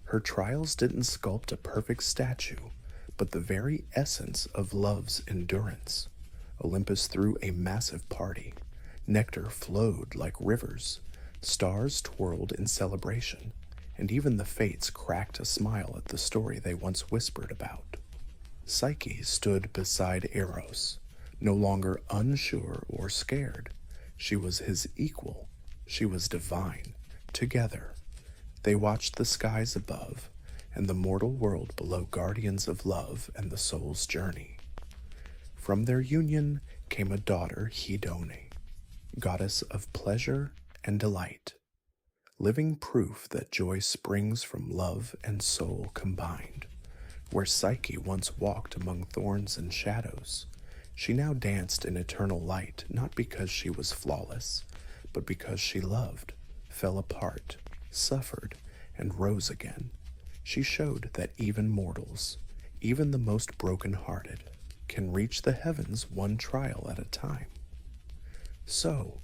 Her trials didn't sculpt a perfect statue, but the very essence of love's endurance. Olympus threw a massive party. Nectar flowed like rivers. Stars twirled in celebration, and even the fates cracked a smile at the story they once whispered about. Psyche stood beside Eros, no longer unsure or scared. She was his equal. She was divine. Together, they watched the skies above and the mortal world below, guardians of love and the soul's journey. From their union came a daughter, Hedone, goddess of pleasure and delight, living proof that joy springs from love and soul combined. Where Psyche once walked among thorns and shadows, she now danced in eternal light, not because she was flawless, but because she loved, fell apart, suffered, and rose again. She showed that even mortals, even the most broken-hearted, can reach the heavens one trial at a time. So,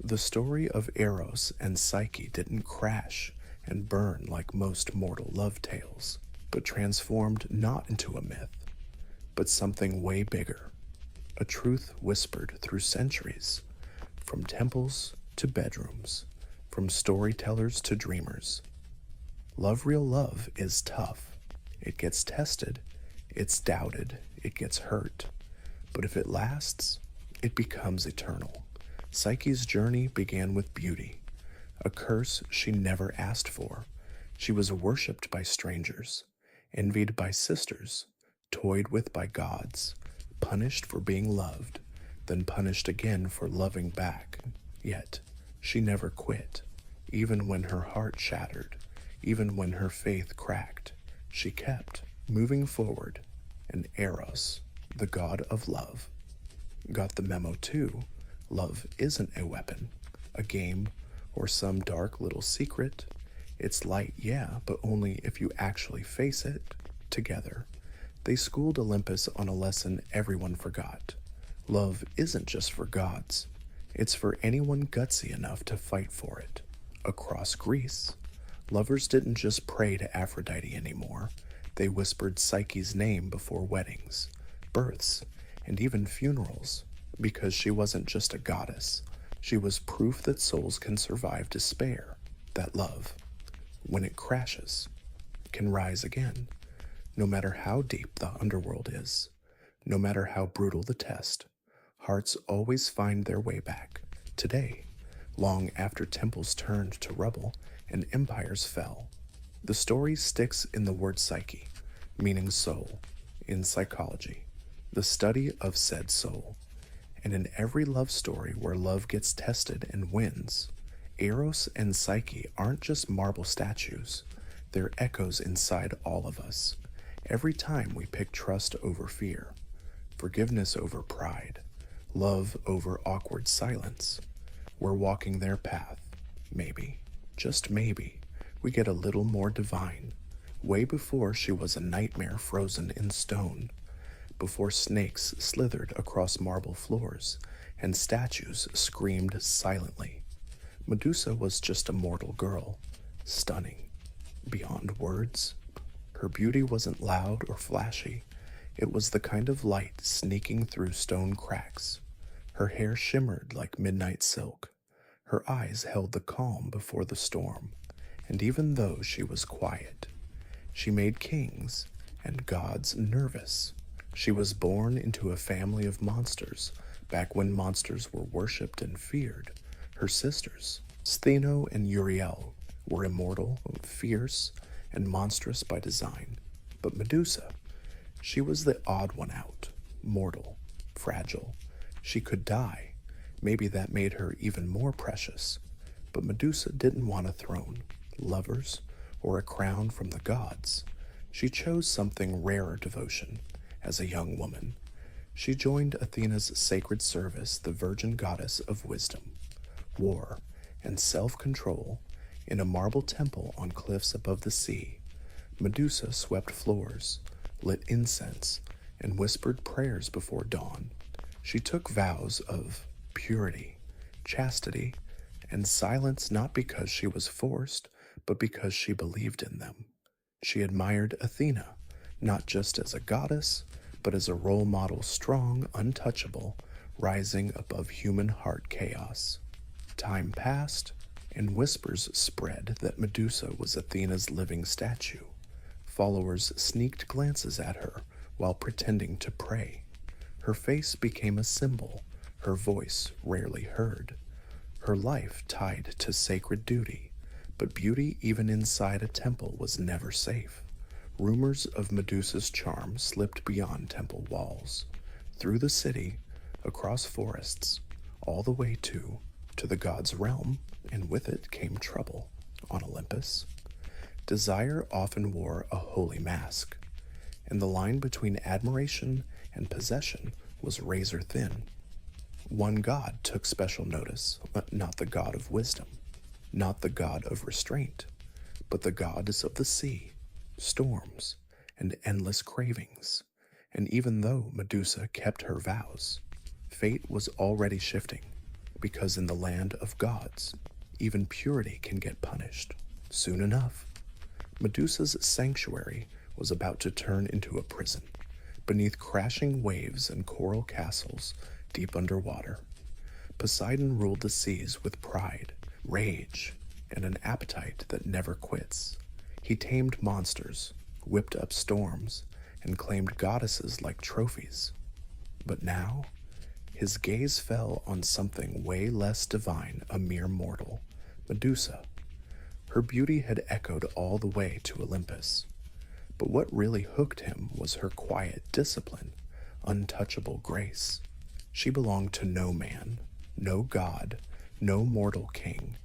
the story of Eros and Psyche didn't crash and burn like most mortal love tales, but transformed not into a myth, but something way bigger, a truth whispered through centuries, from temples to bedrooms, from storytellers to dreamers. Real love is tough. It gets tested, it's doubted, it gets hurt, but if it lasts, it becomes eternal. Psyche's journey began with beauty, a curse she never asked for. She was worshipped by strangers, envied by sisters, toyed with by gods, punished for being loved, then punished again for loving back. Yet, she never quit. Even when her heart shattered, even when her faith cracked, she kept moving forward, and Eros, the god of love, got the memo too. Love isn't a weapon, a game, or some dark little secret. It's light, yeah, but only if you actually face it. Together, they schooled Olympus on a lesson everyone forgot. Love isn't just for gods. It's for anyone gutsy enough to fight for it. Across Greece, lovers didn't just pray to Aphrodite anymore. They whispered Psyche's name before weddings, births, and even funerals, because she wasn't just a goddess. She was proof that souls can survive despair, that love, when it crashes, can rise again, no matter how deep the underworld is, no matter how brutal the test. Hearts always find their way back. Today, long after temples turned to rubble and empires fell, the story sticks in the word psyche, meaning soul, in psychology, the study of said soul. And in every love story where love gets tested and wins, Eros and Psyche aren't just marble statues. They're echoes inside all of us. Every time we pick trust over fear, forgiveness over pride, love over awkward silence, we're walking their path. Maybe, just maybe, we get a little more divine. Way before she was a nightmare frozen in stone. before snakes slithered across marble floors and statues screamed silently. Medusa was just a mortal girl, stunning, beyond words. Her beauty wasn't loud or flashy. It was the kind of light sneaking through stone cracks. Her hair shimmered like midnight silk. Her eyes held the calm before the storm. And even though she was quiet, she made kings and gods nervous. She was born into a family of monsters back when monsters were worshipped and feared. Her sisters, Stheno and Uriel, were immortal, fierce, and monstrous by design. But Medusa, she was the odd one out, mortal, fragile. She could die. Maybe that made her even more precious. But Medusa didn't want a throne, lovers, or a crown from the gods. She chose something rarer devotion. As a young woman, she joined Athena's sacred service, the virgin goddess of wisdom, war, and self-control. In a marble temple on cliffs above the sea, Medusa swept floors, lit incense, and whispered prayers before dawn. She took vows of purity, chastity, and silence, not because she was forced, but because she believed in them. She admired Athena, not just as a goddess, but as a role model, strong, untouchable, rising above human heart chaos. Time passed, and whispers spread that Medusa was Athena's living statue. Followers sneaked glances at her while pretending to pray. Her face became a symbol, her voice rarely heard. Her life tied to sacred duty, but beauty even inside a temple was never safe. Rumors of Medusa's charm slipped beyond temple walls, through the city, across forests, all the way to the god's realm, and with it came trouble. On Olympus, desire often wore a holy mask, and the line between admiration and possession was razor thin. One god took special notice, not the god of wisdom, not the god of restraint, but the goddess of the sea, storms, and endless cravings. And even though Medusa kept her vows, fate was already shifting, because in the land of gods, even purity can get punished. Soon enough, Medusa's sanctuary was about to turn into a prison, beneath crashing waves and coral castles deep underwater. Poseidon ruled the seas with pride, rage, and an appetite that never quits. He tamed monsters, whipped up storms, and claimed goddesses like trophies. But now, his gaze fell on something way less divine, a mere mortal, Medusa. Her beauty had echoed all the way to Olympus. But what really hooked him was her quiet discipline, untouchable grace. She belonged to no man, no god, no mortal king.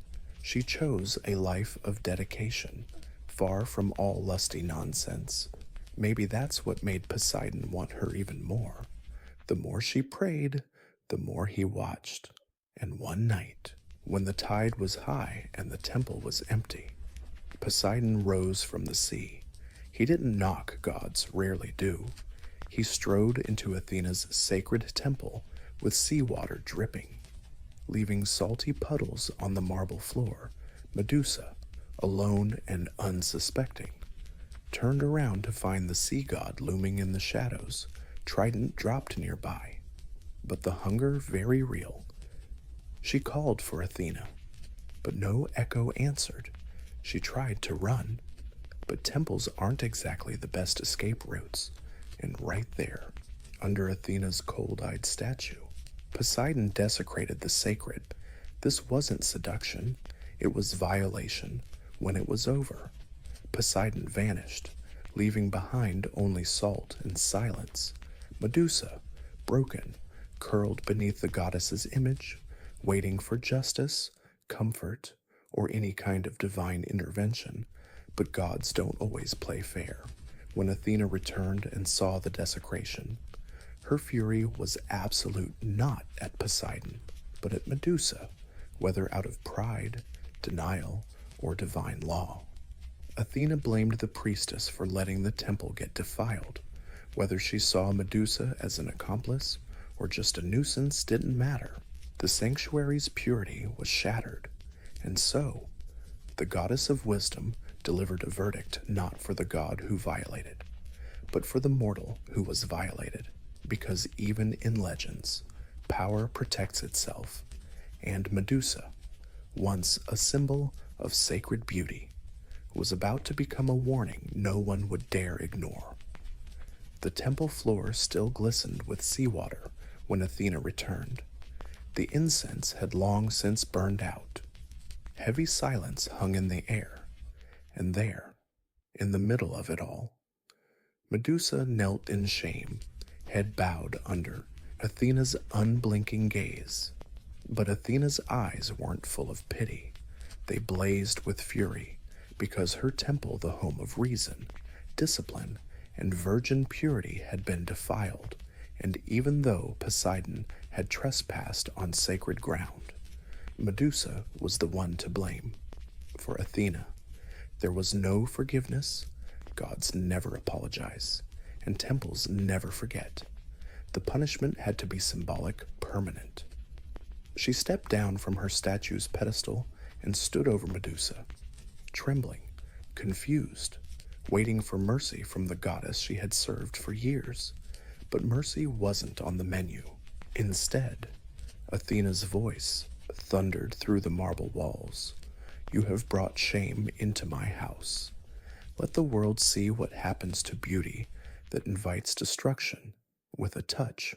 She chose a life of dedication, far from all lusty nonsense. Maybe that's what made Poseidon want her even more. The more she prayed, the more he watched. And one night, when the tide was high and the temple was empty, Poseidon rose from the sea. He didn't knock, gods rarely do. He strode into Athena's sacred temple with seawater dripping, leaving salty puddles on the marble floor. Medusa, alone and unsuspecting, turned around to find the sea god looming in the shadows, trident dropped nearby. But the hunger very real. She called for Athena, but no echo answered. She tried to run, but temples aren't exactly the best escape routes. And right there, under Athena's cold-eyed statue, Poseidon desecrated the sacred. This wasn't seduction, it was violation. When it was over, Poseidon vanished, leaving behind only salt and silence. Medusa, broken, curled beneath the goddess's image, waiting for justice, comfort, or any kind of divine intervention. But gods don't always play fair. When Athena returned and saw the desecration, her fury was absolute, not at Poseidon, but at Medusa, whether out of pride, denial, or divine law. Athena blamed the priestess for letting the temple get defiled, Whether she saw Medusa as an accomplice or just a nuisance didn't matter. The sanctuary's purity was shattered, and so the goddess of wisdom delivered a verdict not for the god who violated, but for the mortal who was violated, because even in legends, power protects itself, and Medusa, once a symbol of sacred beauty, was about to become a warning no one would dare ignore. The temple floor still glistened with seawater when Athena returned. The incense had long since burned out. Heavy silence hung in the air, and there, in the middle of it all, Medusa knelt in shame, head bowed under Athena's unblinking gaze. But Athena's eyes weren't full of pity. They blazed with fury, because her temple, the home of reason, discipline, and virgin purity, had been defiled, and even though Poseidon had trespassed on sacred ground, Medusa was the one to blame. For Athena, there was no forgiveness. Gods never apologize, and temples never forget. The punishment had to be symbolic, permanent. She stepped down from her statue's pedestal and stood over Medusa, trembling, confused, waiting for mercy from the goddess she had served for years. But mercy wasn't on the menu. Instead, Athena's voice thundered through the marble walls. "You have brought shame into my house. Let the world see what happens to beauty that invites destruction with a touch."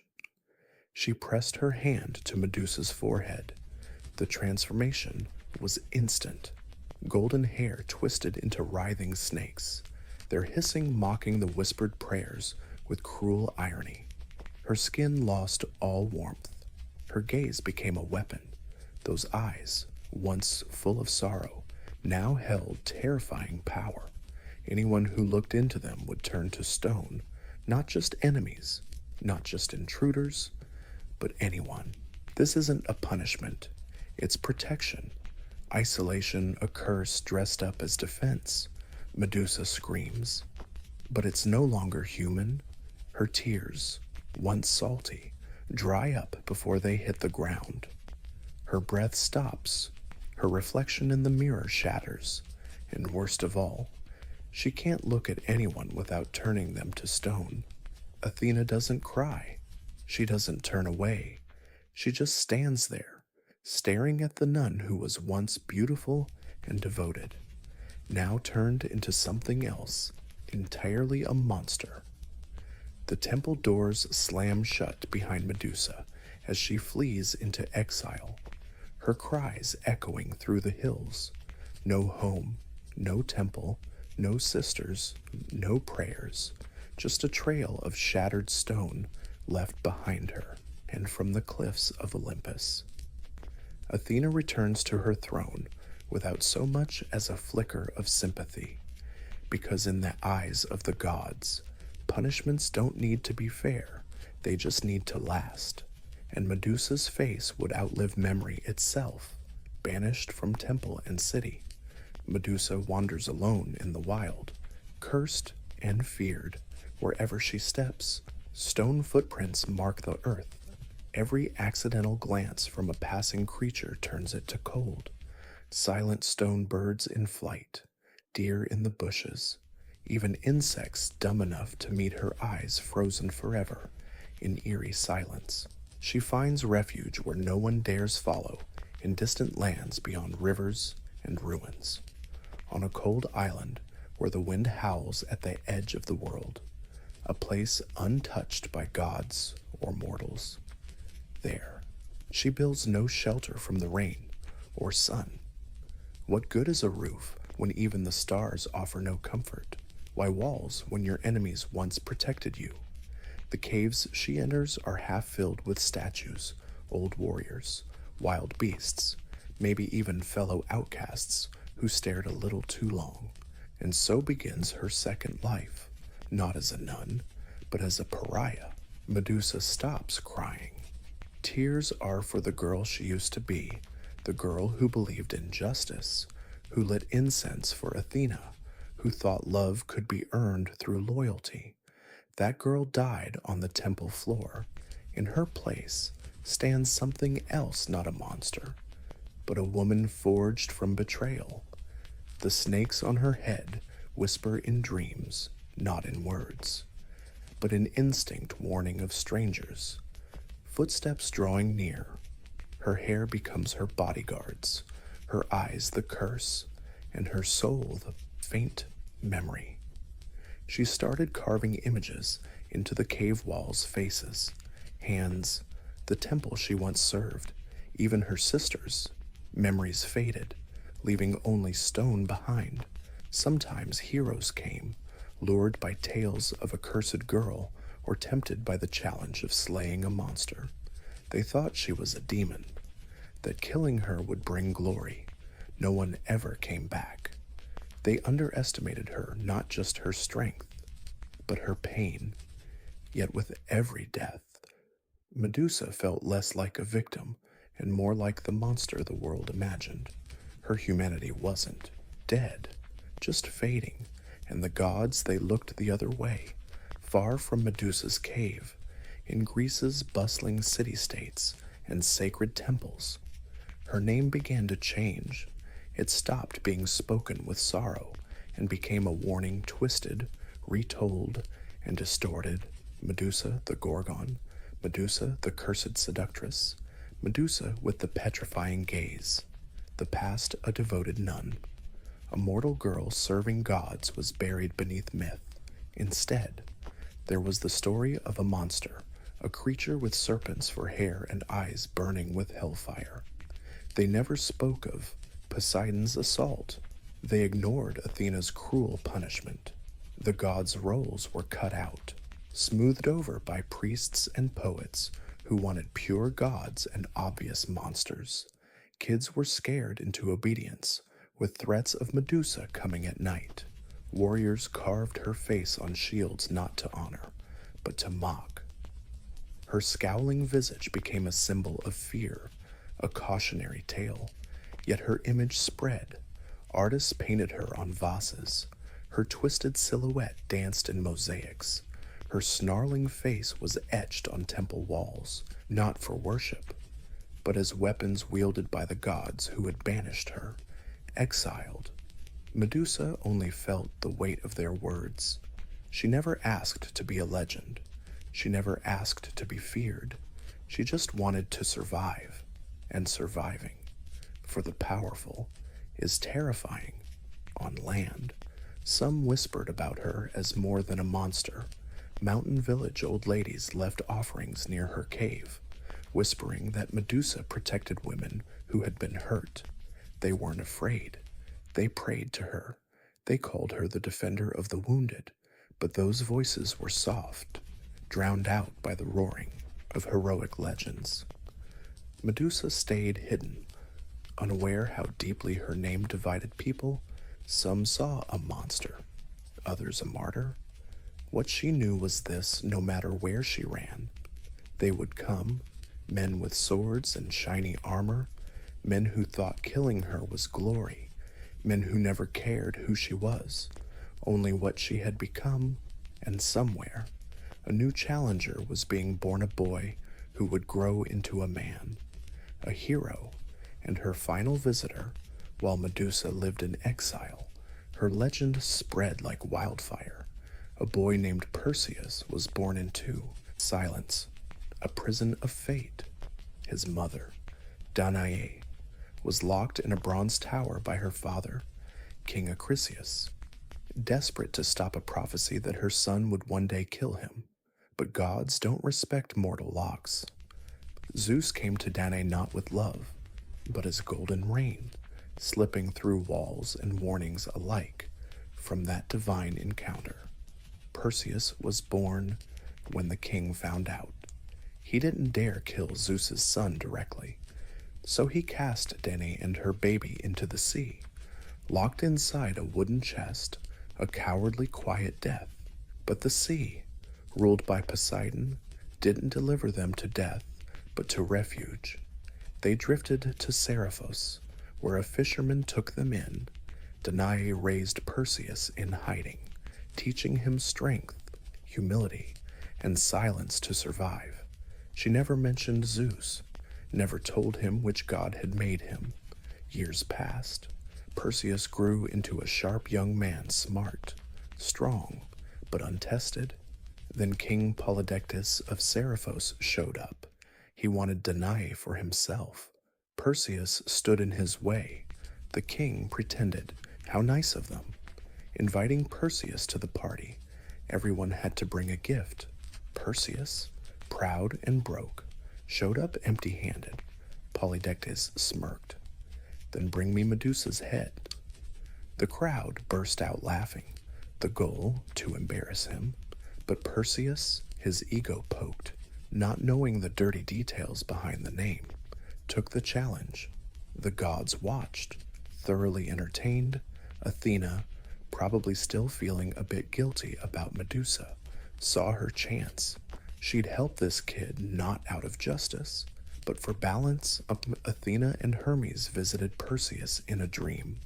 She pressed her hand to Medusa's forehead. The transformation was instant. Golden hair twisted into writhing snakes, their hissing mocking the whispered prayers with cruel irony. Her skin lost all warmth. Her gaze became a weapon. Those eyes, once full of sorrow, now held terrifying power. Anyone who looked into them would turn to stone, not just enemies, not just intruders, but anyone. This isn't a punishment. It's protection. Isolation, a curse dressed up as defense, Medusa screams. But it's no longer human. Her tears, once salty, dry up before they hit the ground. Her breath stops. Her reflection in the mirror shatters. And worst of all, she can't look at anyone without turning them to stone. Athena doesn't cry. She doesn't turn away. She just stands there, staring at the nun who was once beautiful and devoted, now turned into something else, entirely a monster. The temple doors slam shut behind Medusa as she flees into exile, her cries echoing through the hills. No home, no temple, no sisters, no prayers, just a trail of shattered stone left behind her, and from the cliffs of Olympus. Athena returns to her throne without so much as a flicker of sympathy, because in the eyes of the gods, punishments don't need to be fair, they just need to last. And Medusa's face would outlive memory itself, banished from temple and city. Medusa wanders alone in the wild, cursed and feared. Wherever she steps, stone footprints mark the earth. Every accidental glance from a passing creature turns it to cold. Silent stone birds in flight, deer in the bushes, even insects dumb enough to meet her eyes frozen forever in eerie silence. She finds refuge where no one dares follow, in distant lands beyond rivers and ruins. On a cold island where the wind howls at the edge of the world, a place untouched by gods or mortals. There, she builds no shelter from the rain or sun. What good is a roof when even the stars offer no comfort? Why walls when your enemies once protected you? The caves she enters are half filled with statues, old warriors, wild beasts, maybe even fellow outcasts who stared a little too long. And so begins her second life, not as a nun, but as a pariah. Medusa stops crying. Tears are for the girl she used to be, the girl who believed in justice, who lit incense for Athena, who thought love could be earned through loyalty. That girl died on the temple floor. In her place stands something else, not a monster, but a woman forged from betrayal. The snakes on her head whisper in dreams, not in words, but in instinct warning of strangers. Footsteps drawing near. Her hair becomes her bodyguards, her eyes the curse, and her soul the faint memory. She started carving images into the cave walls' faces, hands, the temple she once served, even her sisters. Memories faded, leaving only stone behind. Sometimes heroes came, lured by tales of a cursed girl or tempted by the challenge of slaying a monster. They thought she was a demon, that killing her would bring glory. No one ever came back. They underestimated her, not just her strength, but her pain. Yet with every death, Medusa felt less like a victim and more like the monster the world imagined. Her humanity wasn't dead, just fading, and the gods, they looked the other way, far from Medusa's cave, in Greece's bustling city-states and sacred temples. Her name began to change. It stopped being spoken with sorrow and became a warning twisted, retold, and distorted. Medusa the Gorgon, Medusa the cursed seductress, Medusa with the petrifying gaze, the past a devoted nun. A mortal girl serving gods was buried beneath myth. Instead, there was the story of a monster, a creature with serpents for hair and eyes burning with hellfire. They never spoke of Poseidon's assault. They ignored Athena's cruel punishment. The gods' roles were cut out, smoothed over by priests and poets who wanted pure gods and obvious monsters. Kids were scared into obedience, with threats of Medusa coming at night. Warriors carved her face on shields not to honor, but to mock. Her scowling visage became a symbol of fear, a cautionary tale. Yet her image spread. Artists painted her on vases. Her twisted silhouette danced in mosaics. Her snarling face was etched on temple walls, not for worship, but as weapons wielded by the gods who had banished her, exiled. Medusa only felt the weight of their words. She never asked to be a legend. She never asked to be feared. She just wanted to survive, and surviving, for the powerful, is terrifying on land. Some whispered about her as more than a monster. Mountain village old ladies left offerings near her cave, whispering that Medusa protected women who had been hurt. They weren't afraid. They prayed to her. They called her the defender of the wounded, but those voices were soft, drowned out by the roaring of heroic legends. Medusa stayed hidden, unaware how deeply her name divided people. Some saw a monster, others a martyr. What she knew was this: no matter where she ran, they would come, men with swords and shiny armor, men who thought killing her was glory, men who never cared who she was, only what she had become. And somewhere, a new challenger was being born, a boy who would grow into a man, a hero, and her final visitor. While Medusa lived in exile, her legend spread like wildfire. A boy named Perseus was born into silence, a prison of fate. His mother, Danae, was locked in a bronze tower by her father, King Acrisius, desperate to stop a prophecy that her son would one day kill him. But gods don't respect mortal locks. Zeus came to Danae not with love, but as golden rain, slipping through walls and warnings alike. From that divine encounter, Perseus was born. When the king found out, he didn't dare kill Zeus's son directly, so he cast Danae and her baby into the sea, locked inside a wooden chest, a cowardly quiet death. But the sea, ruled by Poseidon, didn't deliver them to death, but to refuge. They drifted to Seriphos, where a fisherman took them in. Danae raised Perseus in hiding, teaching him strength, humility, and silence to survive. She never mentioned Zeus, never told him which god had made him. Years passed. Perseus grew into a sharp young man, smart, strong, but untested. Then King Polydectes of Seriphos showed up. He wanted Danae for himself. Perseus stood in his way. The king pretended. How nice of them. Inviting Perseus to the party, everyone had to bring a gift. Perseus, proud and broke, showed up empty-handed. Polydectes smirked. Then bring me Medusa's head. The crowd burst out laughing, the goal to embarrass him. But Perseus, his ego poked, not knowing the dirty details behind the name, took the challenge. The gods watched, thoroughly entertained. Athena, probably still feeling a bit guilty about Medusa, saw her chance. She'd help this kid not out of justice, but for balance. Athena and Hermes visited Perseus in a dream,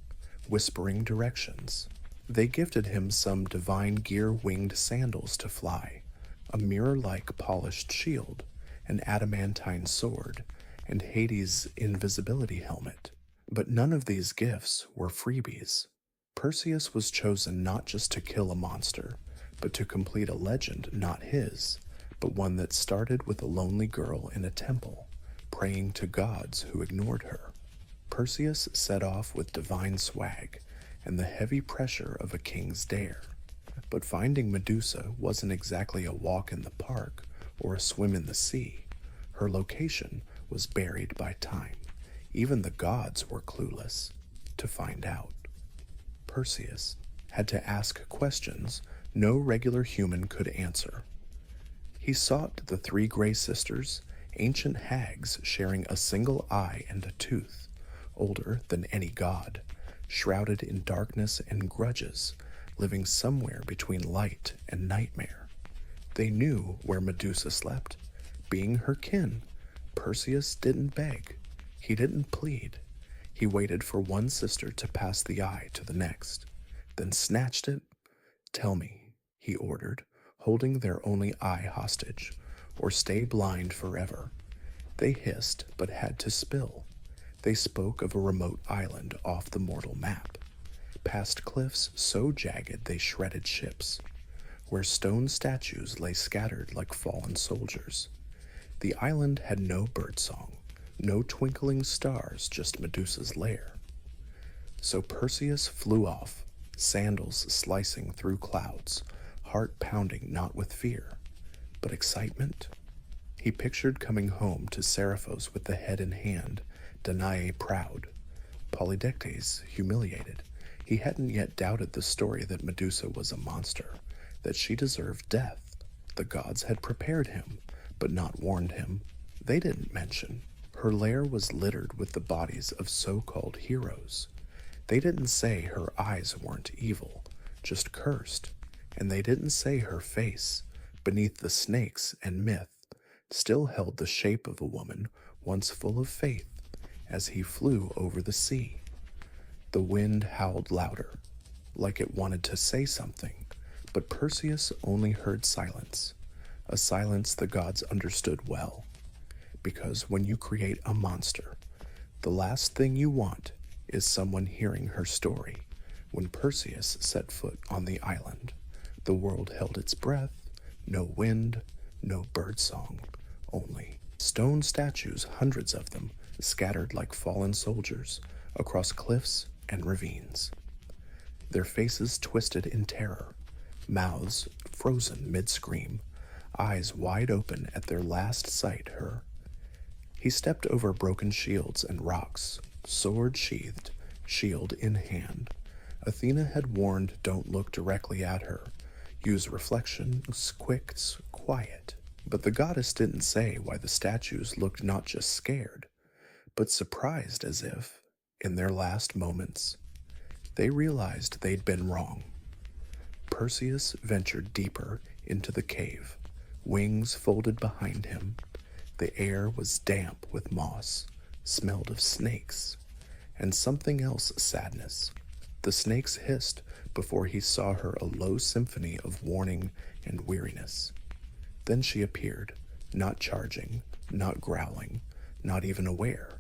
whispering directions. They gifted him some divine gear-winged sandals to fly, a mirror-like polished shield, an adamantine sword, and Hades' invisibility helmet. But none of these gifts were freebies. Perseus was chosen not just to kill a monster, but to complete a legend not his, but one that started with a lonely girl in a temple, praying to gods who ignored her. Perseus set off with divine swag and the heavy pressure of a king's dare. But finding Medusa wasn't exactly a walk in the park or a swim in the sea. Her location was buried by time. Even the gods were clueless. To find out, Perseus had to ask questions no regular human could answer. He sought the three Grey Sisters, ancient hags sharing a single eye and a tooth, older than any god, shrouded in darkness and grudges, living somewhere between light and nightmare. They knew where Medusa slept. Being her kin, Perseus didn't beg. He didn't plead. He waited for one sister to pass the eye to the next, then snatched it. "Tell me," he ordered, holding their only eye hostage, "or stay blind forever." They hissed, but had to spill. They spoke of a remote island off the mortal map, past cliffs so jagged they shredded ships, where stone statues lay scattered like fallen soldiers. The island had no birdsong, no twinkling stars, just Medusa's lair. So Perseus flew off, sandals slicing through clouds, heart pounding not with fear, but excitement. He pictured coming home to Seriphos with the head in hand, Danae proud, Polydectes humiliated. He hadn't yet doubted the story that Medusa was a monster, that she deserved death. The gods had prepared him, but not warned him. They didn't mention. Her lair was littered with the bodies of so-called heroes. They didn't say her eyes weren't evil, just cursed. And they didn't say her face, beneath the snakes and myth, still held the shape of a woman once full of faith. As he flew over the sea, the wind howled louder, like it wanted to say something, but Perseus only heard silence, a silence the gods understood well. Because when you create a monster, the last thing you want is someone hearing her story. When Perseus set foot on the island, the world held its breath. No wind, no birdsong, only stone statues, hundreds of them, scattered like fallen soldiers across cliffs and ravines. Their faces twisted in terror, mouths frozen mid-scream, eyes wide open at their last sight her. He stepped over broken shields and rocks, sword sheathed, shield in hand. Athena had warned, don't look directly at her. Use reflections, quicks, quiet. But the goddess didn't say why the statues looked not just scared, but surprised, as if, in their last moments, they realized they'd been wrong. Perseus ventured deeper into the cave, wings folded behind him. The air was damp with moss, smelled of snakes, and something else, sadness. The snakes hissed before he saw her, a low symphony of warning and weariness. Then she appeared, not charging, not growling, not even aware.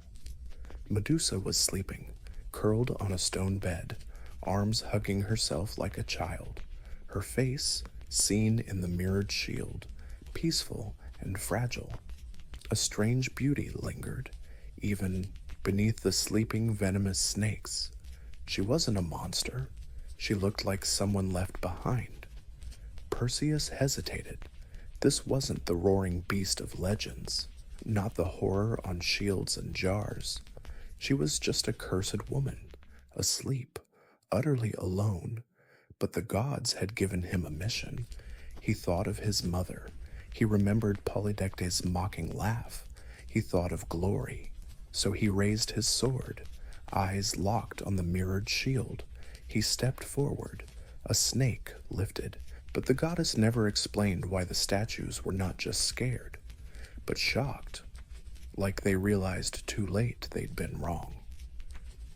Medusa was sleeping, curled on a stone bed, arms hugging herself like a child, her face, seen in the mirrored shield, peaceful and fragile. A strange beauty lingered, even beneath the sleeping venomous snakes. She wasn't a monster. She looked like someone left behind. Perseus hesitated. This wasn't the roaring beast of legends, not the horror on shields and jars. She was just a cursed woman, asleep, utterly alone. But the gods had given him a mission. He thought of his mother. He remembered Polydectes' mocking laugh. He thought of glory. So he raised his sword, eyes locked on the mirrored shield. He stepped forward. A snake lifted, but the goddess never explained why the statues were not just scared, but shocked, like they realized too late they'd been wrong.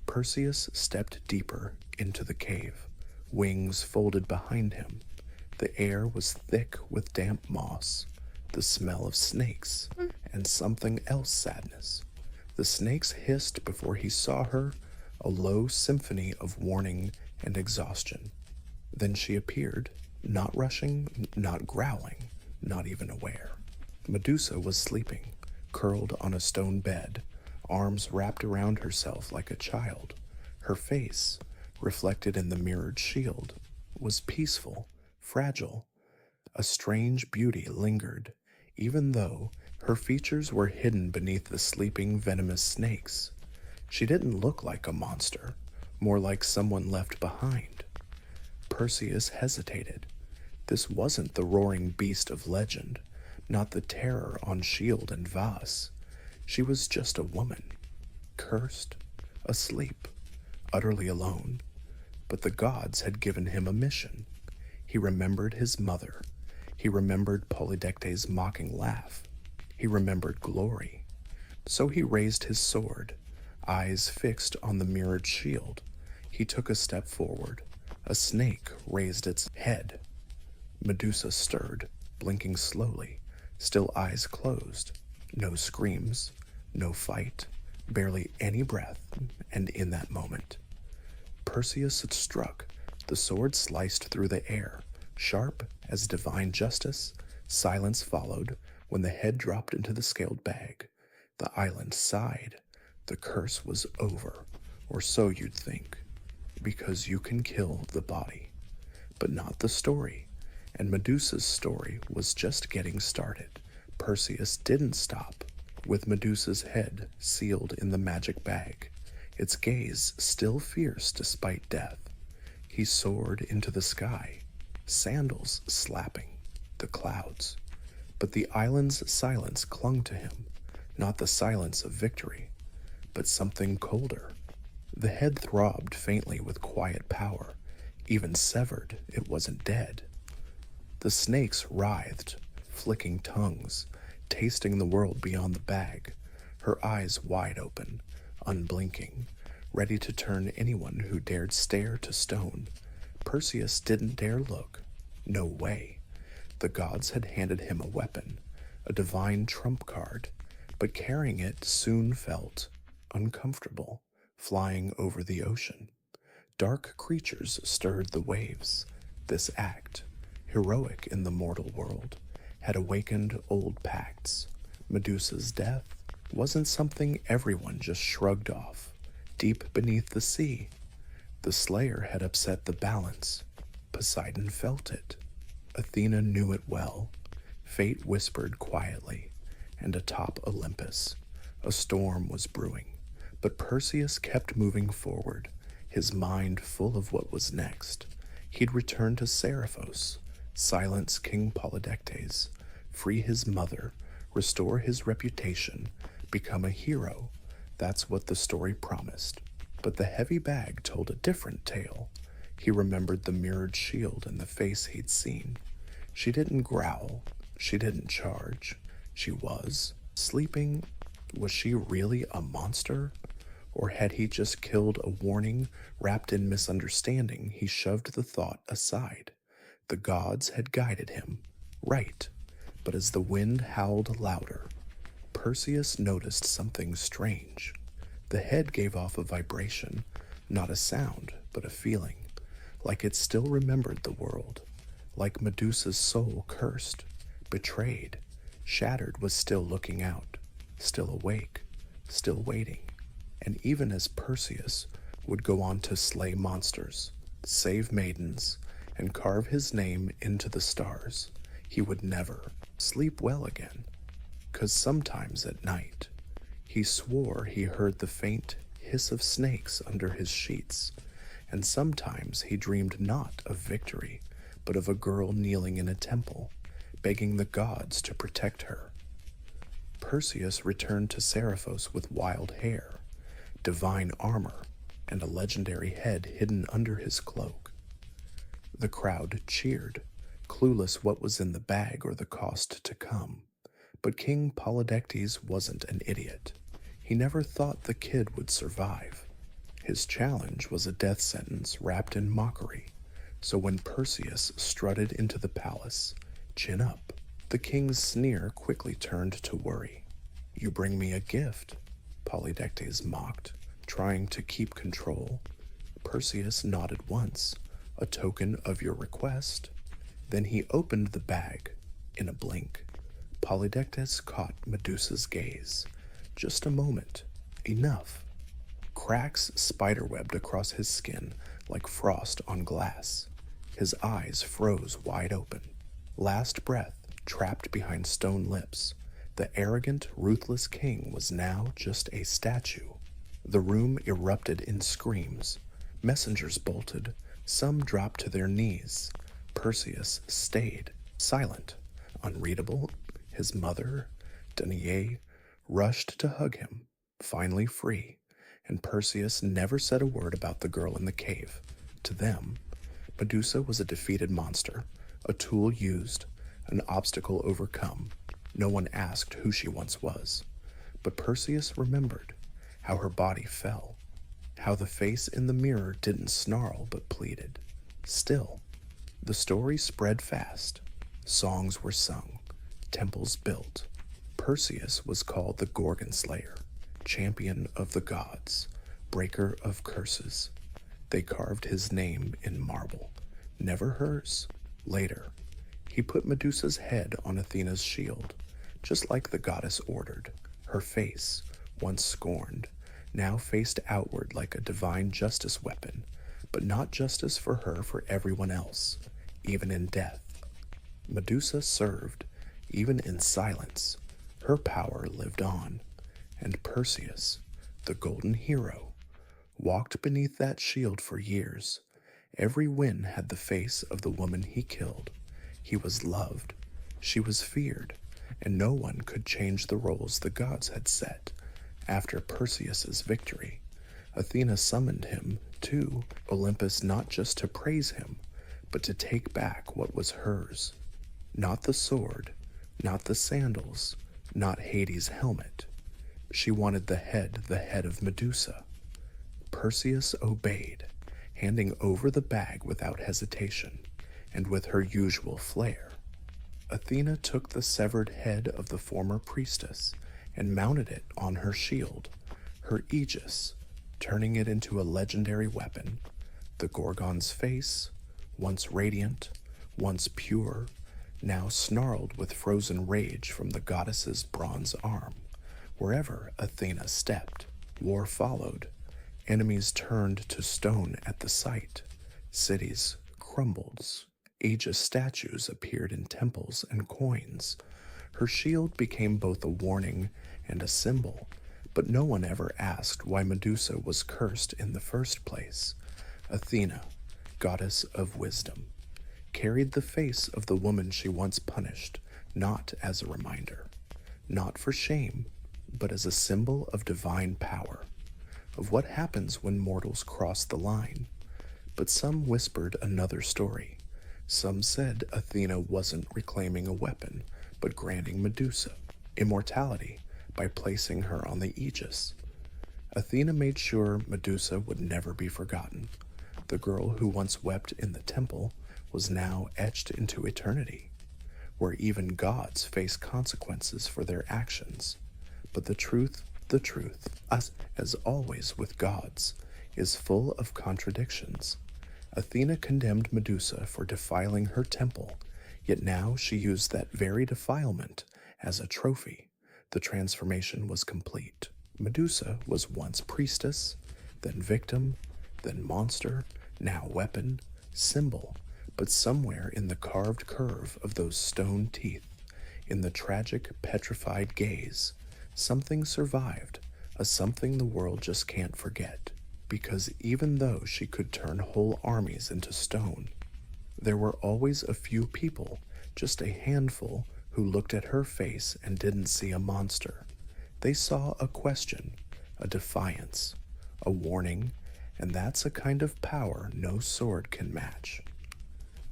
Perseus stepped deeper into the cave, wings folded behind him. The air was thick with damp moss, the smell of snakes, and something else sadness. The snakes hissed before he saw her, a low symphony of warning and exhaustion. Then she appeared, not rushing, not growling, not even aware. Medusa was sleeping, curled on a stone bed, arms wrapped around herself like a child. Her face, reflected in the mirrored shield, was peaceful, fragile. A strange beauty lingered, even though her features were hidden beneath the sleeping venomous snakes. She didn't look like a monster, more like someone left behind. Perseus hesitated. This wasn't the roaring beast of legend, not the terror on shield and vase. She was just a woman, cursed, asleep, utterly alone. But the gods had given him a mission. He remembered his mother. He remembered Polydectes' mocking laugh. He remembered glory. So he raised his sword, eyes fixed on the mirrored shield. He took a step forward. A snake raised its head. Medusa stirred, blinking slowly, still eyes closed. No screams, no fight, barely any breath, and in that moment, Perseus had struck. The sword sliced through the air, sharp as divine justice. Silence followed when the head dropped into the scaled bag. The island sighed. The curse was over, or so you'd think, because you can kill the body, but not the story. And Medusa's story was just getting started. Perseus didn't stop. With Medusa's head sealed in the magic bag, its gaze still fierce despite death, he soared into the sky, sandals slapping the clouds. But the island's silence clung to him, not the silence of victory, but something colder. The head throbbed faintly with quiet power. Even severed, it wasn't dead. The snakes writhed, flicking tongues, tasting the world beyond the bag, her eyes wide open, unblinking, ready to turn anyone who dared stare to stone. Perseus didn't dare look. No way. The gods had handed him a weapon, a divine trump card, but carrying it soon felt uncomfortable, flying over the ocean. Dark creatures stirred the waves. This act, heroic in the mortal world, had awakened old pacts. Medusa's death wasn't something everyone just shrugged off. Deep beneath the sea, the slayer had upset the balance. Poseidon felt it. Athena knew it well. Fate whispered quietly, and atop Olympus, a storm was brewing. But Perseus kept moving forward, his mind full of what was next. He'd return to Seriphos, silence King Polydectes, free his mother, restore his reputation, become a hero. That's what the story promised. But the heavy bag told a different tale. He remembered the mirrored shield and the face he'd seen. She didn't growl. She didn't charge. She was sleeping. Was she really a monster? Or had he just killed a warning wrapped in misunderstanding? He shoved the thought aside. The gods had guided him, right, but as the wind howled louder, Perseus noticed something strange. The head gave off a vibration, not a sound, but a feeling, like it still remembered the world, like Medusa's soul cursed, betrayed, shattered was still looking out, still awake, still waiting. And even as Perseus would go on to slay monsters, save maidens, and carve his name into the stars, he would never sleep well again. 'Cause sometimes at night, he swore he heard the faint hiss of snakes under his sheets, and sometimes he dreamed not of victory, but of a girl kneeling in a temple, begging the gods to protect her. Perseus returned to Seriphos with wild hair, divine armor, and a legendary head hidden under his cloak. The crowd cheered, clueless what was in the bag or the cost to come. But King Polydectes wasn't an idiot. He never thought the kid would survive. His challenge was a death sentence wrapped in mockery. So when Perseus strutted into the palace, chin up, the king's sneer quickly turned to worry. "You bring me a gift," Polydectes mocked, trying to keep control. Perseus nodded once, a token of your request. Then he opened the bag. In a blink, Polydectes caught Medusa's gaze. Just a moment. Enough. Cracks spiderwebbed across his skin like frost on glass. His eyes froze wide open. Last breath trapped behind stone lips. The arrogant, ruthless king was now just a statue. The room erupted in screams. Messengers bolted. Some dropped to their knees. Perseus stayed, silent, unreadable. His mother, Danae, rushed to hug him, finally free, and Perseus never said a word about the girl in the cave. To them, Medusa was a defeated monster, a tool used, an obstacle overcome. No one asked who she once was. But Perseus remembered how her body fell, how the face in the mirror didn't snarl but pleaded. Still, the story spread fast. Songs were sung, temples built. Perseus was called the Gorgon Slayer, champion of the gods, breaker of curses. They carved his name in marble, never hers. Later, he put Medusa's head on Athena's shield, just like the goddess ordered. Her face, once scorned, now faced outward like a divine justice weapon, but not justice for her, for everyone else, even in death. Medusa served, even in silence. Her power lived on, and Perseus, the golden hero, walked beneath that shield for years. Every win had the face of the woman he killed. He was loved, she was feared, and no one could change the roles the gods had set. After Perseus's victory, Athena summoned him to Olympus not just to praise him, but to take back what was hers. Not the sword, not the sandals, not Hades' helmet. She wanted the head of Medusa. Perseus obeyed, handing over the bag without hesitation, and with her usual flair. Athena took the severed head of the former priestess and mounted it on her shield, her aegis, turning it into a legendary weapon. The Gorgon's face, once radiant, once pure, now snarled with frozen rage from the goddess's bronze arm. Wherever Athena stepped, war followed. Enemies turned to stone at the sight. Cities crumbled. Aegis statues appeared in temples and coins. Her shield became both a warning and a symbol, but no one ever asked why Medusa was cursed in the first place. Athena, goddess of wisdom, carried the face of the woman she once punished, not as a reminder, not for shame, but as a symbol of divine power, of what happens when mortals cross the line. But some whispered another story. Some said Athena wasn't reclaiming a weapon, but granting Medusa immortality by placing her on the Aegis. Athena made sure Medusa would never be forgotten. The girl who once wept in the temple was now etched into eternity, where even gods face consequences for their actions. But the truth, as always with gods, is full of contradictions. Athena condemned Medusa for defiling her temple, yet now she used that very defilement as a trophy. The transformation was complete. Medusa was once priestess, then victim, then monster, now weapon, symbol, but somewhere in the carved curve of those stone teeth, in the tragic, petrified gaze, something survived, a something the world just can't forget. Because even though she could turn whole armies into stone, there were always a few people, just a handful, who looked at her face and didn't see a monster. They saw a question, a defiance, a warning, and that's a kind of power no sword can match.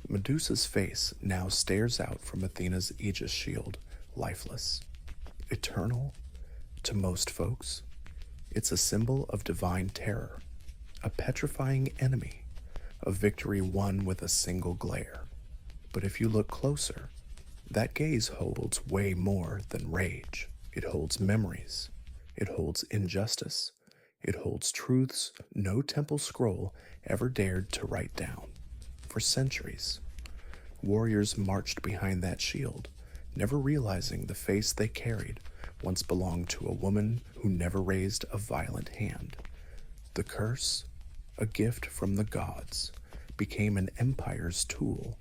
Medusa's face now stares out from Athena's aegis shield, lifeless. Eternal? To most folks, it's a symbol of divine terror, a petrifying enemy, a victory won with a single glare. But if you look closer, that gaze holds way more than rage. It holds memories. It holds injustice. It holds truths no temple scroll ever dared to write down. For centuries, warriors marched behind that shield, never realizing the face they carried once belonged to a woman who never raised a violent hand. The curse, a gift from the gods, became an empire's tool.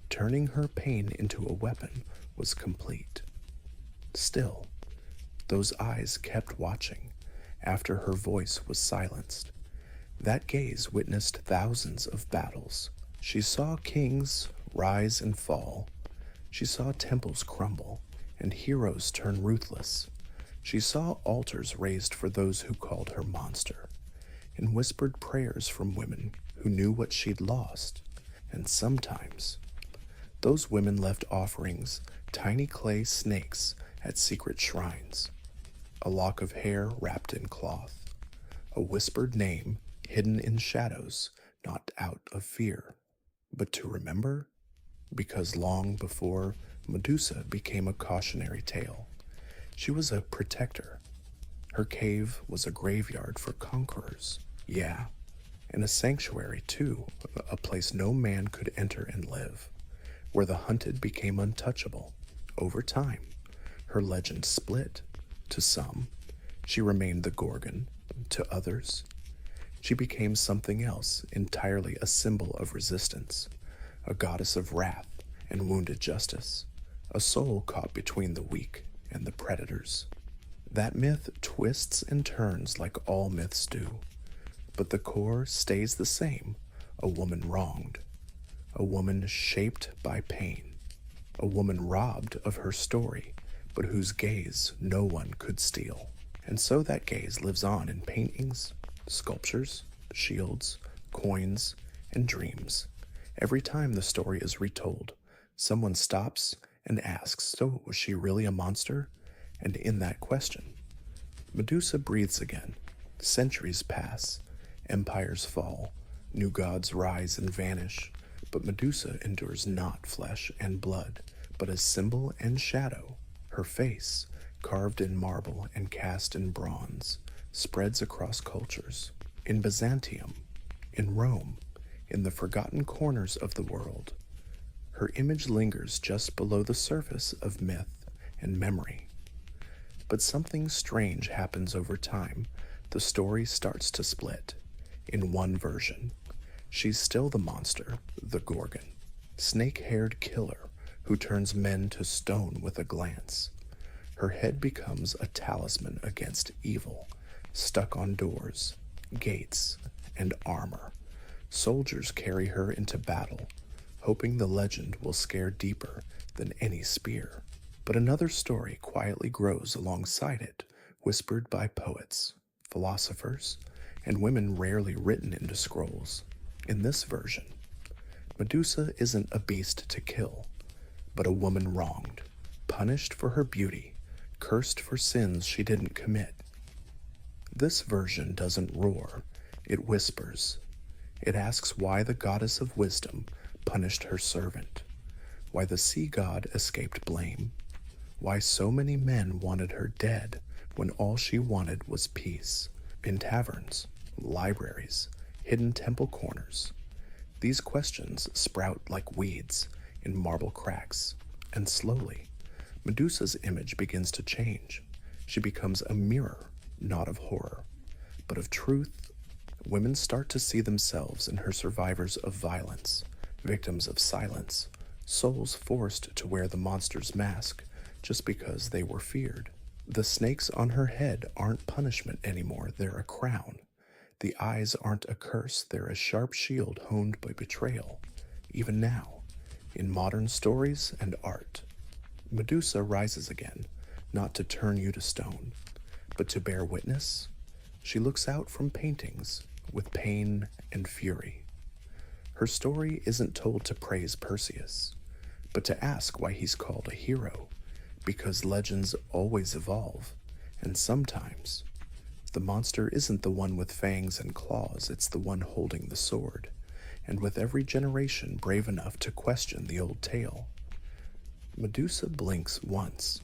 Turning her pain into a weapon was complete. Still, those eyes kept watching after her voice was silenced. That gaze witnessed thousands of battles. She saw kings rise and fall. She saw temples crumble and heroes turn ruthless. She saw altars raised for those who called her monster, and whispered prayers from women who knew what she'd lost. And sometimes, those women left offerings, tiny clay snakes at secret shrines, a lock of hair wrapped in cloth, a whispered name hidden in shadows, not out of fear, but to remember, because long before Medusa became a cautionary tale, she was a protector. Her cave was a graveyard for conquerors, yeah, and a sanctuary too, a place no man could enter and live, where the hunted became untouchable. Over time, her legend split. To some, she remained the Gorgon. To others, she became something else, entirely a symbol of resistance, a goddess of wrath and wounded justice, a soul caught between the weak and the predators. That myth twists and turns like all myths do, but the core stays the same: a woman wronged, a woman shaped by pain, a woman robbed of her story, but whose gaze no one could steal. And so that gaze lives on in paintings, sculptures, shields, coins, and dreams. Every time the story is retold, someone stops and asks, so was she really a monster? And in that question, Medusa breathes again. Centuries pass, empires fall, new gods rise and vanish, but Medusa endures not flesh and blood, but as symbol and shadow. Her face, carved in marble and cast in bronze, spreads across cultures. In Byzantium, in Rome, in the forgotten corners of the world, her image lingers just below the surface of myth and memory. But something strange happens over time. The story starts to split. In one version, she's still the monster, the Gorgon, snake-haired killer who turns men to stone with a glance. Her head becomes a talisman against evil, stuck on doors, gates, and armor. Soldiers carry her into battle, hoping the legend will scare deeper than any spear. But another story quietly grows alongside it, whispered by poets, philosophers, and women rarely written into scrolls. In this version, Medusa isn't a beast to kill, but a woman wronged, punished for her beauty, cursed for sins she didn't commit. This version doesn't roar, it whispers. It asks why the goddess of wisdom punished her servant, why the sea god escaped blame, why so many men wanted her dead when all she wanted was peace. In taverns, libraries, hidden temple corners, these questions sprout like weeds in marble cracks, and slowly, Medusa's image begins to change. She becomes a mirror, not of horror, but of truth. Women start to see themselves in her, survivors of violence, victims of silence, souls forced to wear the monster's mask just because they were feared. The snakes on her head aren't punishment anymore, they're a crown. The eyes aren't a curse, they're a sharp shield honed by betrayal. Even now, in modern stories and art, Medusa rises again, not to turn you to stone, but to bear witness. She looks out from paintings with pain and fury. Her story isn't told to praise Perseus, but to ask why he's called a hero, because legends always evolve, and sometimes the monster isn't the one with fangs and claws, it's the one holding the sword, and with every generation brave enough to question the old tale. Medusa blinks once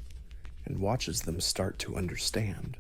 and watches them start to understand.